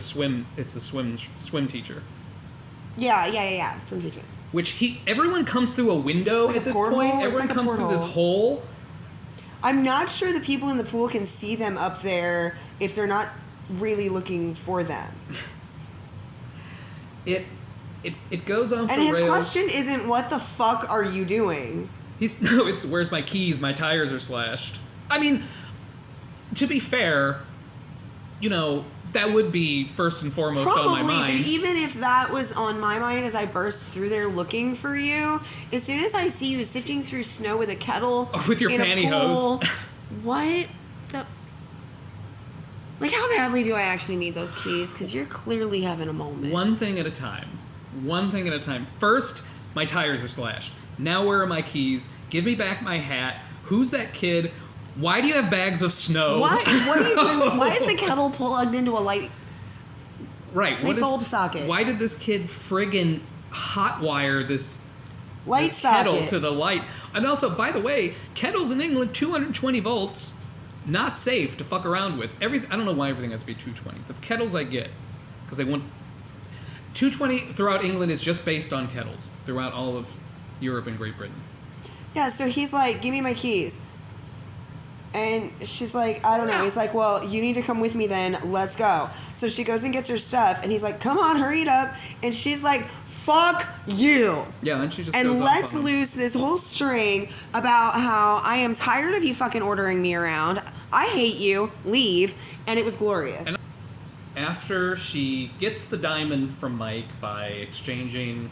a swim teacher. Yeah. Some teaching. Which everyone comes through a window Like at a this portal? point. It's Everyone like a comes through this portal. hole. I'm not sure the people in the pool can see them up there if they're not really looking for them. It goes on for And his rails. question isn't, what the fuck are you doing? It's where's my keys? My tires are slashed. I mean, to be fair, that would be first and foremost on my Probably, mind. but even if that was on my mind as I burst through there looking for you, as soon as I see you sifting through snow with a kettle With your in a pantyhose. pool, what the... Like, how badly do I actually need those keys? Because you're clearly having a moment. One thing at a time. First, my tires are slashed. Now where are my keys? Give me back my hat. Who's that kid? Why do you have bags of snow? What are you doing? Why is the kettle plugged into a light bulb socket? Why did this kid friggin' hotwire this light kettle socket to the light? And also, by the way, kettles in England, 220 volts, not safe to fuck around with. I don't know why everything has to be 220. The kettles I get, because they want 220 throughout England is just based on kettles throughout all of Europe and Great Britain. Yeah, so he's like, give me my keys. And she's like, I don't know. He's like, well, you need to come with me then. Let's go. So she goes and gets her stuff. And he's like, come on, hurry it up. And she's like, fuck you. Yeah, and she just and goes let's off on him. loose this whole string about how I am tired of you fucking ordering me around. I hate you. Leave. And it was glorious. And after she gets the diamond from Mike by exchanging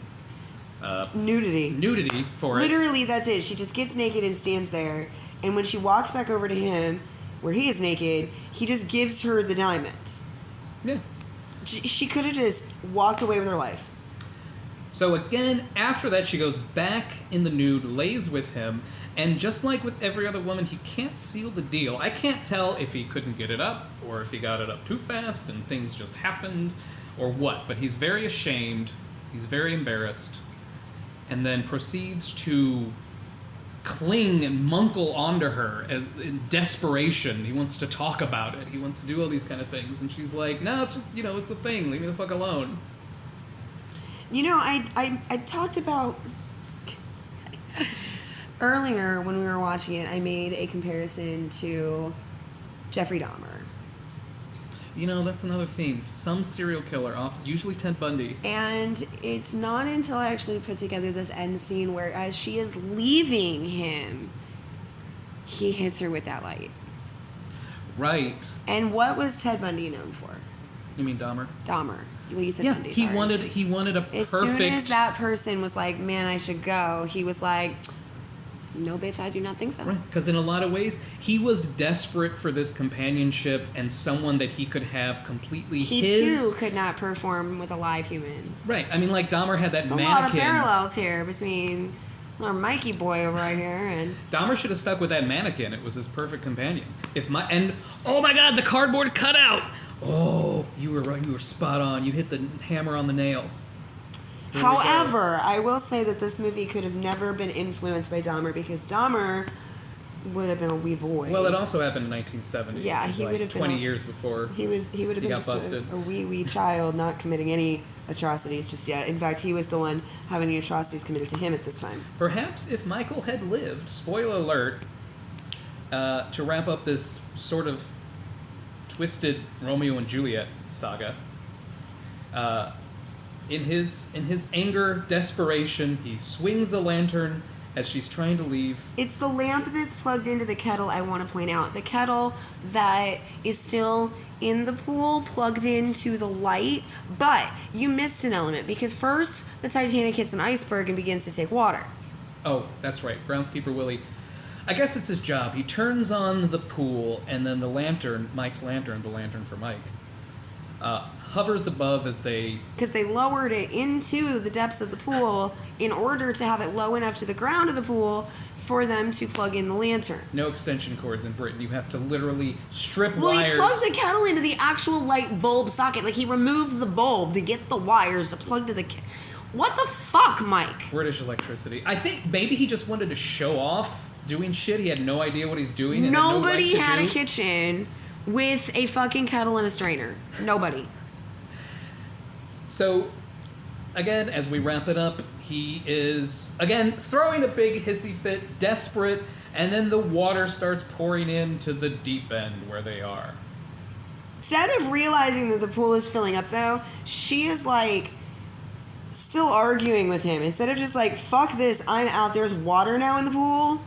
nudity for it. Literally, that's it. She just gets naked and stands there. And when she walks back over to him, where he is naked, he just gives her the diamond. Yeah. She could have just walked away with her life. So again, after that, she goes back in the nude, lays with him, and just like with every other woman, he can't seal the deal. I can't tell if he couldn't get it up, or if he got it up too fast and things just happened, or what. But he's very ashamed, he's very embarrassed, and then proceeds to cling and munkle onto her in desperation. He wants to talk about it. He wants to do all these kind of things. And she's like, no, it's just, it's a thing. Leave me the fuck alone. I talked about... Earlier, when we were watching it, I made a comparison to Jeffrey Dahmer. That's another theme. Some serial killer, usually Ted Bundy. And it's not until I actually put together this end scene where as she is leaving him, he hits her with that light. Right. And what was Ted Bundy known for? You mean Dahmer? Dahmer. Well, you said yeah, Bundy. he sorry. wanted a perfect... As soon as that person was like, man, I should go, he was like... No, bitch, I do not think so. Right, because in a lot of ways, he was desperate for this companionship and someone that he could have completely he too could not perform with a live human. Right, I mean, like Dahmer had that There's mannequin. a lot of parallels here between our Mikey boy over right here and... Dahmer should have stuck with that mannequin. It was his perfect companion. Oh my God, the cardboard cutout! Oh, you were right. You were spot on. You hit the hammer on the nail. However, I will say that this movie could have never been influenced by Dahmer because Dahmer would have been a wee boy. Well, it also happened in 1970. Yeah, he would have been 20 years before. He would have been got just busted. a wee child, not committing any atrocities just yet. In fact, he was the one having the atrocities committed to him at this time. Perhaps if Michael had lived, spoiler alert, to wrap up this sort of twisted Romeo and Juliet saga. In his anger, desperation, he swings the lantern as she's trying to leave. It's the lamp that's plugged into the kettle, I want to point out. The kettle that is still in the pool, plugged into the light, but you missed an element because first the Titanic hits an iceberg and begins to take water. Oh, that's right. Groundskeeper Willie. I guess it's his job. He turns on the pool, and then the lantern, Mike's lantern, the lantern for Mike, hovers above as they... Because they lowered it into the depths of the pool in order to have it low enough to the ground of the pool for them to plug in the lantern. No extension cords in Britain. You have to literally strip well, wires. Well, he plugged the kettle into the actual light bulb socket. Like, he removed the bulb to get the wires to plug to the... What the fuck, Mike? British electricity. I think maybe he just wanted to show off doing shit. He had no idea what he's doing. And Nobody had a kitchen with a fucking kettle and a strainer. Nobody. So, again, as we wrap it up, he is, again, throwing a big hissy fit, desperate, and then the water starts pouring into the deep end where they are. Instead of realizing that the pool is filling up, though, she is, like, still arguing with him. Instead of just like, fuck this, I'm out, there's water now in the pool.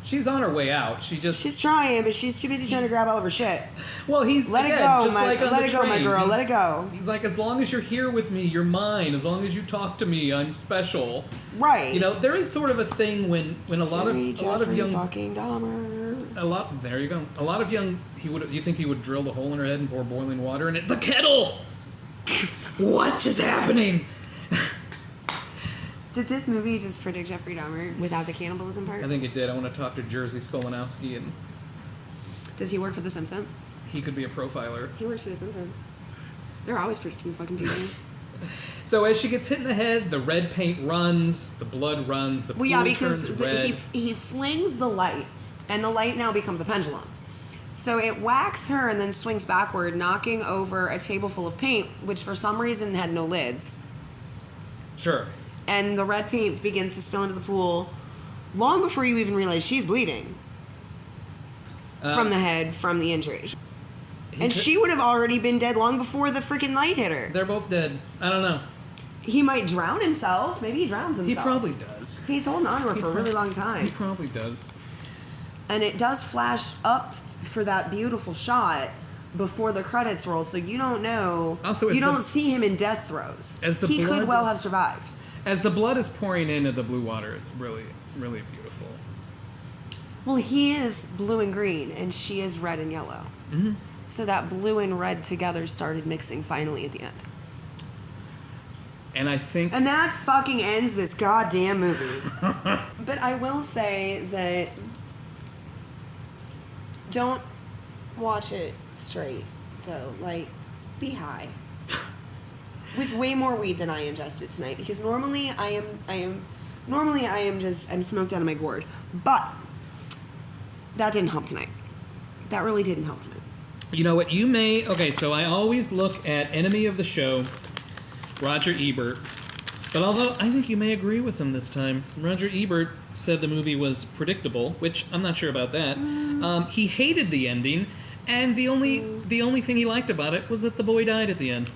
She's on her way out. She's trying, but she's too busy trying to grab all of her shit. Well, he's let again, it go, just my like on let the it go, my train. girl. Let it go. He's like, as long as you're here with me, you're mine. As long as you talk to me, I'm special. Right. You know, there is sort of a thing when a lot of young fucking Dahmer. There you go. A lot of young. You think he would drill the hole in her head and pour boiling water in it? The kettle. What is happening? Did this movie just predict Jeffrey Dahmer without the cannibalism part? I think it did. I want to talk to Jerzy Skolanowski, and does he work for The Simpsons? He could be a profiler. He works for The Simpsons. They're always predicting the fucking future. So as she gets hit in the head, the red paint runs, the blood runs, the pool turns red. He flings the light, and the light now becomes a pendulum. So it whacks her and then swings backward, knocking over a table full of paint, which for some reason had no lids. Sure. And the red paint begins to spill into the pool long before you even realize she's bleeding from the head, from the injury. And she would have already been dead long before the freaking light hit her. They're both dead. I don't know. He might drown himself. Maybe he drowns himself. He probably does. He's holding on to her for a really long time. He probably does. And it does flash up for that beautiful shot before the credits roll, so you don't know. Also, you don't see him in death throes. He could well have survived. As the blood is pouring into the blue water, it's really, really beautiful. Well, he is blue and green, and she is red and yellow. Mm-hmm. So that blue and red together started mixing finally at the end. And I think... And that fucking ends this goddamn movie. But I will say that... Don't watch it straight, though. Like, be high. With way more weed than I ingested tonight, because normally I'm smoked out of my gourd. But that didn't help tonight. That really didn't help tonight. You know what? Okay, so I always look at enemy of the show, Roger Ebert. But although I think you may agree with him this time, Roger Ebert said the movie was predictable, which I'm not sure about that. He hated the ending, and the only thing he liked about it was that the boy died at the end.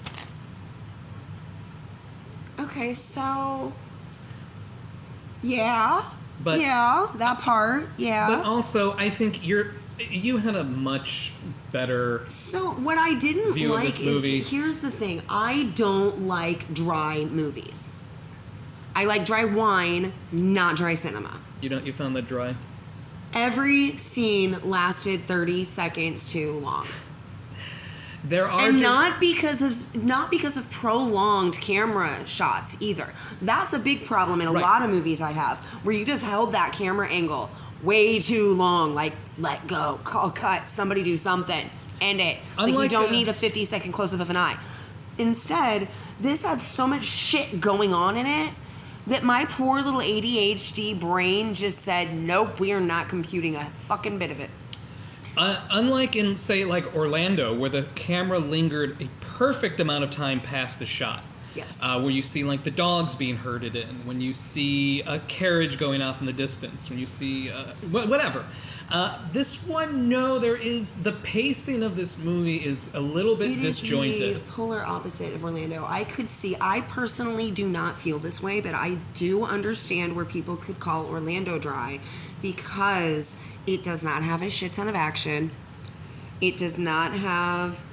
Okay, so yeah, but that part, yeah. But also, I think you had a much better. So what I didn't view like of this movie. is, here's the thing: I don't like dry movies. I like dry wine, not dry cinema. You found that dry? Every scene lasted 30 seconds too long. There are not because of prolonged camera shots either. That's a big problem in a lot of movies I have, where you just held that camera angle way too long. Like, let go, call cut, somebody do something, end it. Like, you don't need a 50-second close-up of an eye. Instead, this had so much shit going on in it that my poor little ADHD brain just said, nope, we are not computing a fucking bit of it. Unlike in, say, like Orlando, where the camera lingered a perfect amount of time past the shot. Yes. Where you see, like, the dogs being herded in, when you see a carriage going off in the distance, when you see, whatever. This one, no, the pacing of this movie is a little bit disjointed. It is the polar opposite of Orlando. I personally do not feel this way, but I do understand where people could call Orlando dry, because it does not have a shit ton of action. It does not have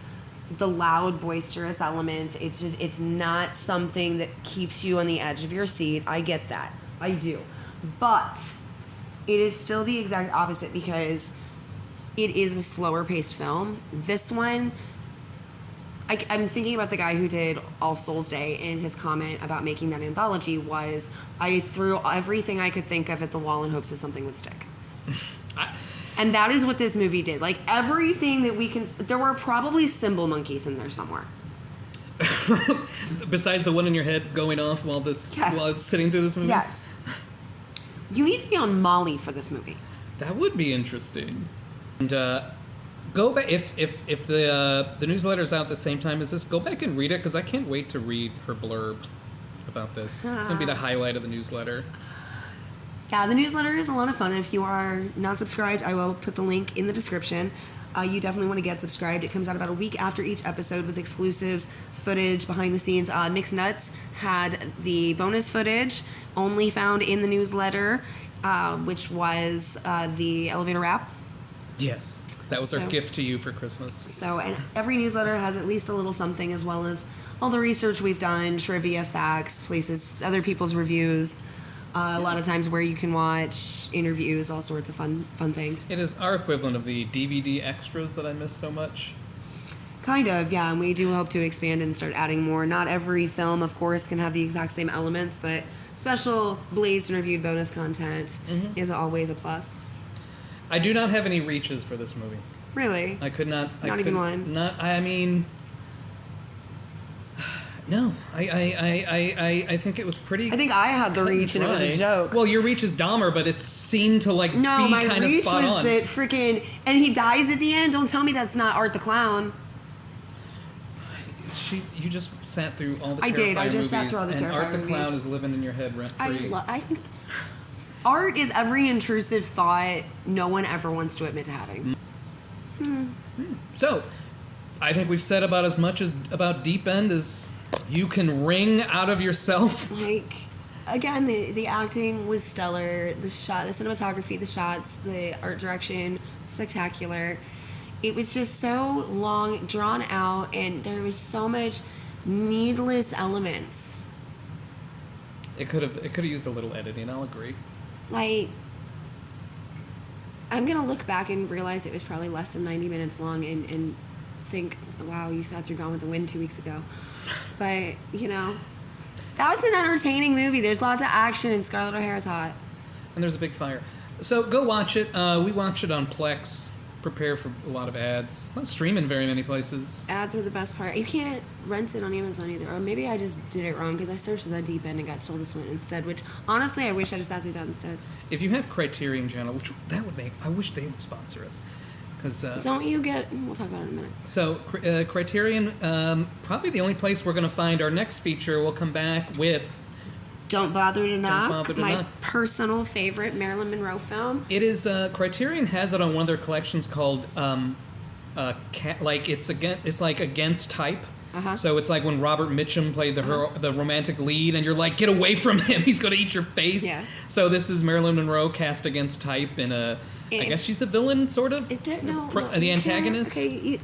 the loud, boisterous elements. It's not something that keeps you on the edge of your seat. I get that. I do. But it is still the exact opposite, because it is a slower paced film. This one, I'm thinking about the guy who did All Souls Day, and his comment about making that anthology was, I threw everything I could think of at the wall in hopes that something would stick. And that is what this movie did. Like, everything that we can... There were probably cymbal monkeys in there somewhere. Besides the one in your head going off while I was sitting through this movie? Yes. You need to be on Molly for this movie. That would be interesting. And go back if the newsletter is out at the same time as this. Go back and read it because I can't wait to read her blurb about this. It's gonna be the highlight of the newsletter. Yeah, the newsletter is a lot of fun. If you are not subscribed, I will put the link in the description. You definitely want to get subscribed. It comes out about a week after each episode with exclusives, footage, behind the scenes. Mixed Nuts had the bonus footage only found in the newsletter, which was the elevator rap. Yes, that was our gift to you for Christmas. So, and every newsletter has at least a little something, as well as all the research we've done, trivia, facts, places, other people's reviews. A lot of times where you can watch interviews, all sorts of fun things. It is our equivalent of the DVD extras that I miss so much. Kind of, yeah, and we do hope to expand and start adding more. Not every film, of course, can have the exact same elements, but special blazed and reviewed bonus content is always a plus. I do not have any reaches for this movie. Really? I could not. Not even one? No, I think it was pretty. I think I had the reach and it was a joke. Well, your reach is Dahmer, but it seemed to be kind of spot on. No, my reach was that freaking, and he dies at the end. Don't tell me that's not Art the Clown. You just sat through all the I Terrifier did. I just movies, sat through all the Terrifier Art the Clown movies. is living in your head rent free. I think art is every intrusive thought no one ever wants to admit to having. So, I think we've said about as much about Deep End as you can wring out of yourself. Like, again, the acting was stellar. The cinematography, the shots, the art direction, spectacular. It was just so long, drawn out, and there was so much needless elements. It could have used a little editing. I'll agree. Like, I'm gonna look back and realize it was probably less than 90 minutes long, and think, wow, you sat through Gone with the Wind 2 weeks ago. But, that was an entertaining movie. There's lots of action, and Scarlett O'Hara's hot. And there's a big fire. So go watch it. We watched it on Plex. Prepare for a lot of ads. Not streaming very many places. Ads were the best part. You can't rent it on Amazon either. Or maybe I just did it wrong because I searched the Deep End and got sold this one instead, which, honestly, I wish I'd have sat through that instead. If you have Criterion Channel, which that would make... I wish they would sponsor us. Don't you get... We'll talk about it in a minute. So, Criterion, probably the only place we're going to find our next feature. We'll come back with... Don't Bother to Knock, my personal favorite Marilyn Monroe film. It is... Criterion has it on one of their collections called... it's like Against Type. So it's like when Robert Mitchum played the romantic lead, and you're like, get away from him, he's going to eat your face. Yeah. So this is Marilyn Monroe cast against type in a... I guess she's the villain, sort of? The antagonist? Okay,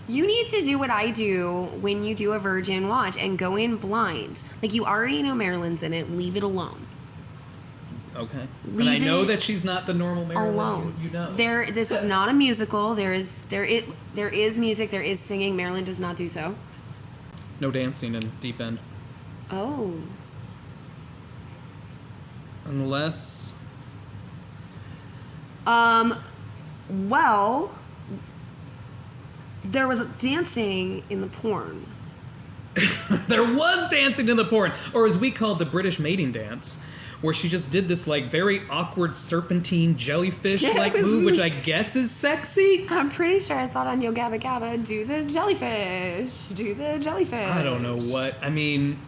you need to do what I do when you do a Virgin watch and go in blind. Like, you already know Marilyn's in it. Leave it alone. Okay. And I know that she's not the normal Marilyn. Alone. You know. This is not a musical. There is music. There is singing. Marilyn does not do so. No dancing in Deep End. Oh. Unless... Well, there was dancing in the porn. There was dancing in the porn, or as we called the British mating dance, where she just did this like very awkward serpentine jellyfish like move, which I guess is sexy. I'm pretty sure I saw it on Yo Gabba Gabba. Do the jellyfish. Do the jellyfish. I don't know what. I mean,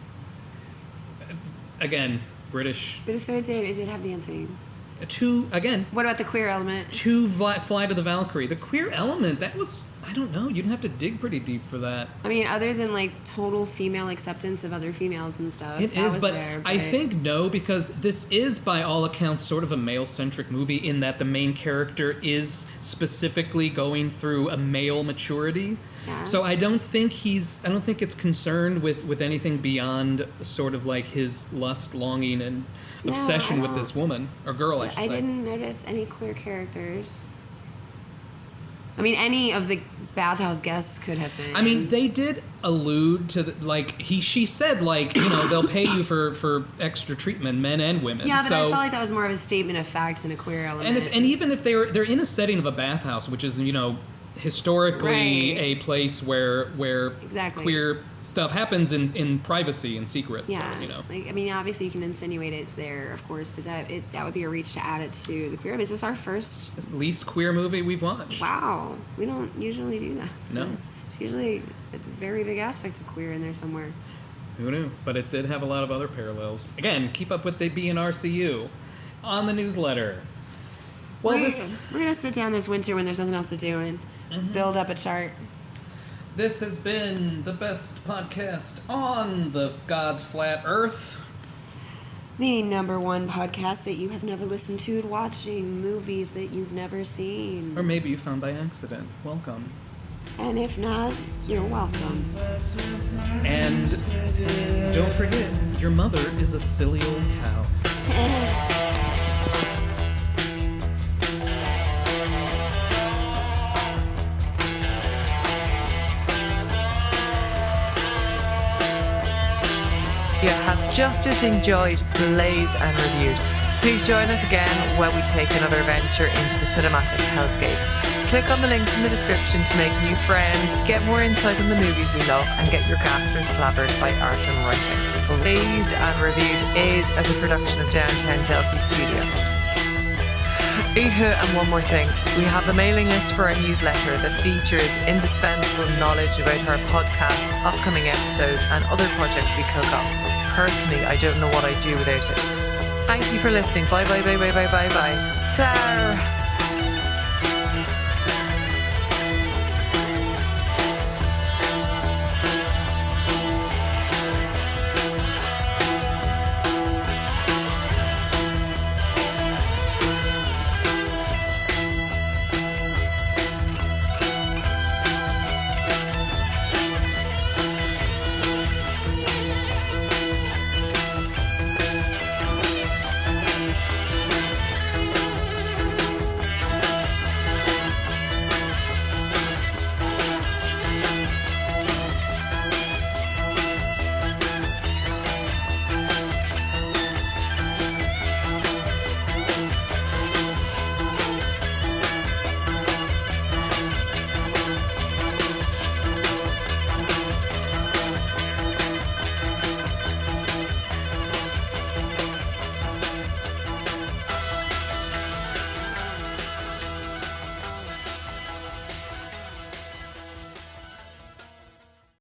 again, British. But it did have dancing. What about the queer element? Fly to the Valkyrie. The queer element, that was, I don't know, you'd have to dig pretty deep for that. I mean, other than like total female acceptance of other females and stuff. It is, but I think no, because this is by all accounts sort of a male-centric movie in that the main character is specifically going through a male maturity. Yeah. So I don't think it's concerned with anything beyond sort of like his lust, longing, and obsession with this woman, or girl, I should say. I didn't notice any queer characters. I mean, any of the bathhouse guests could have been. I mean, they did allude to, she said, they'll pay you for extra treatment, men and women. Yeah, but I felt like that was more of a statement of facts than a queer element. And even if they're in a setting of a bathhouse, which is, historically a place where Exactly. queer stuff happens in privacy and secret. Yeah, So, you know. like, I mean, obviously you can insinuate it's there, of course, but that would be a reach to add it to the queer. Is this our first? It's the least queer movie we've watched. Wow, we don't usually do that. No. It's usually a very big aspect of queer in there somewhere. Who knew? But it did have a lot of other parallels. Again, keep up with the B&R CU on the newsletter. Well, we're gonna sit down this winter when there's nothing else to do and build up a chart. This has been the best podcast on the God's flat Earth. The #1 podcast that you have never listened to, watching movies that you've never seen. Or maybe you found by accident. Welcome. And if not, you're welcome. And don't forget, your mother is a silly old cow. You have just enjoyed, blazed and reviewed. Please join us again when we take another venture into the cinematic hellscape. Click on the links in the description to make new friends, get more insight on the movies we love, and get your gasters flabbered by art and writing. Blazed and Reviewed is as a production of Downtown Delphi Studio. And one more thing, we have a mailing list for our newsletter that features indispensable knowledge about our podcast, upcoming episodes, and other projects we cook up. Personally, I don't know what I'd do without it. Thank you for listening. Bye bye bye bye bye bye bye. Sarah.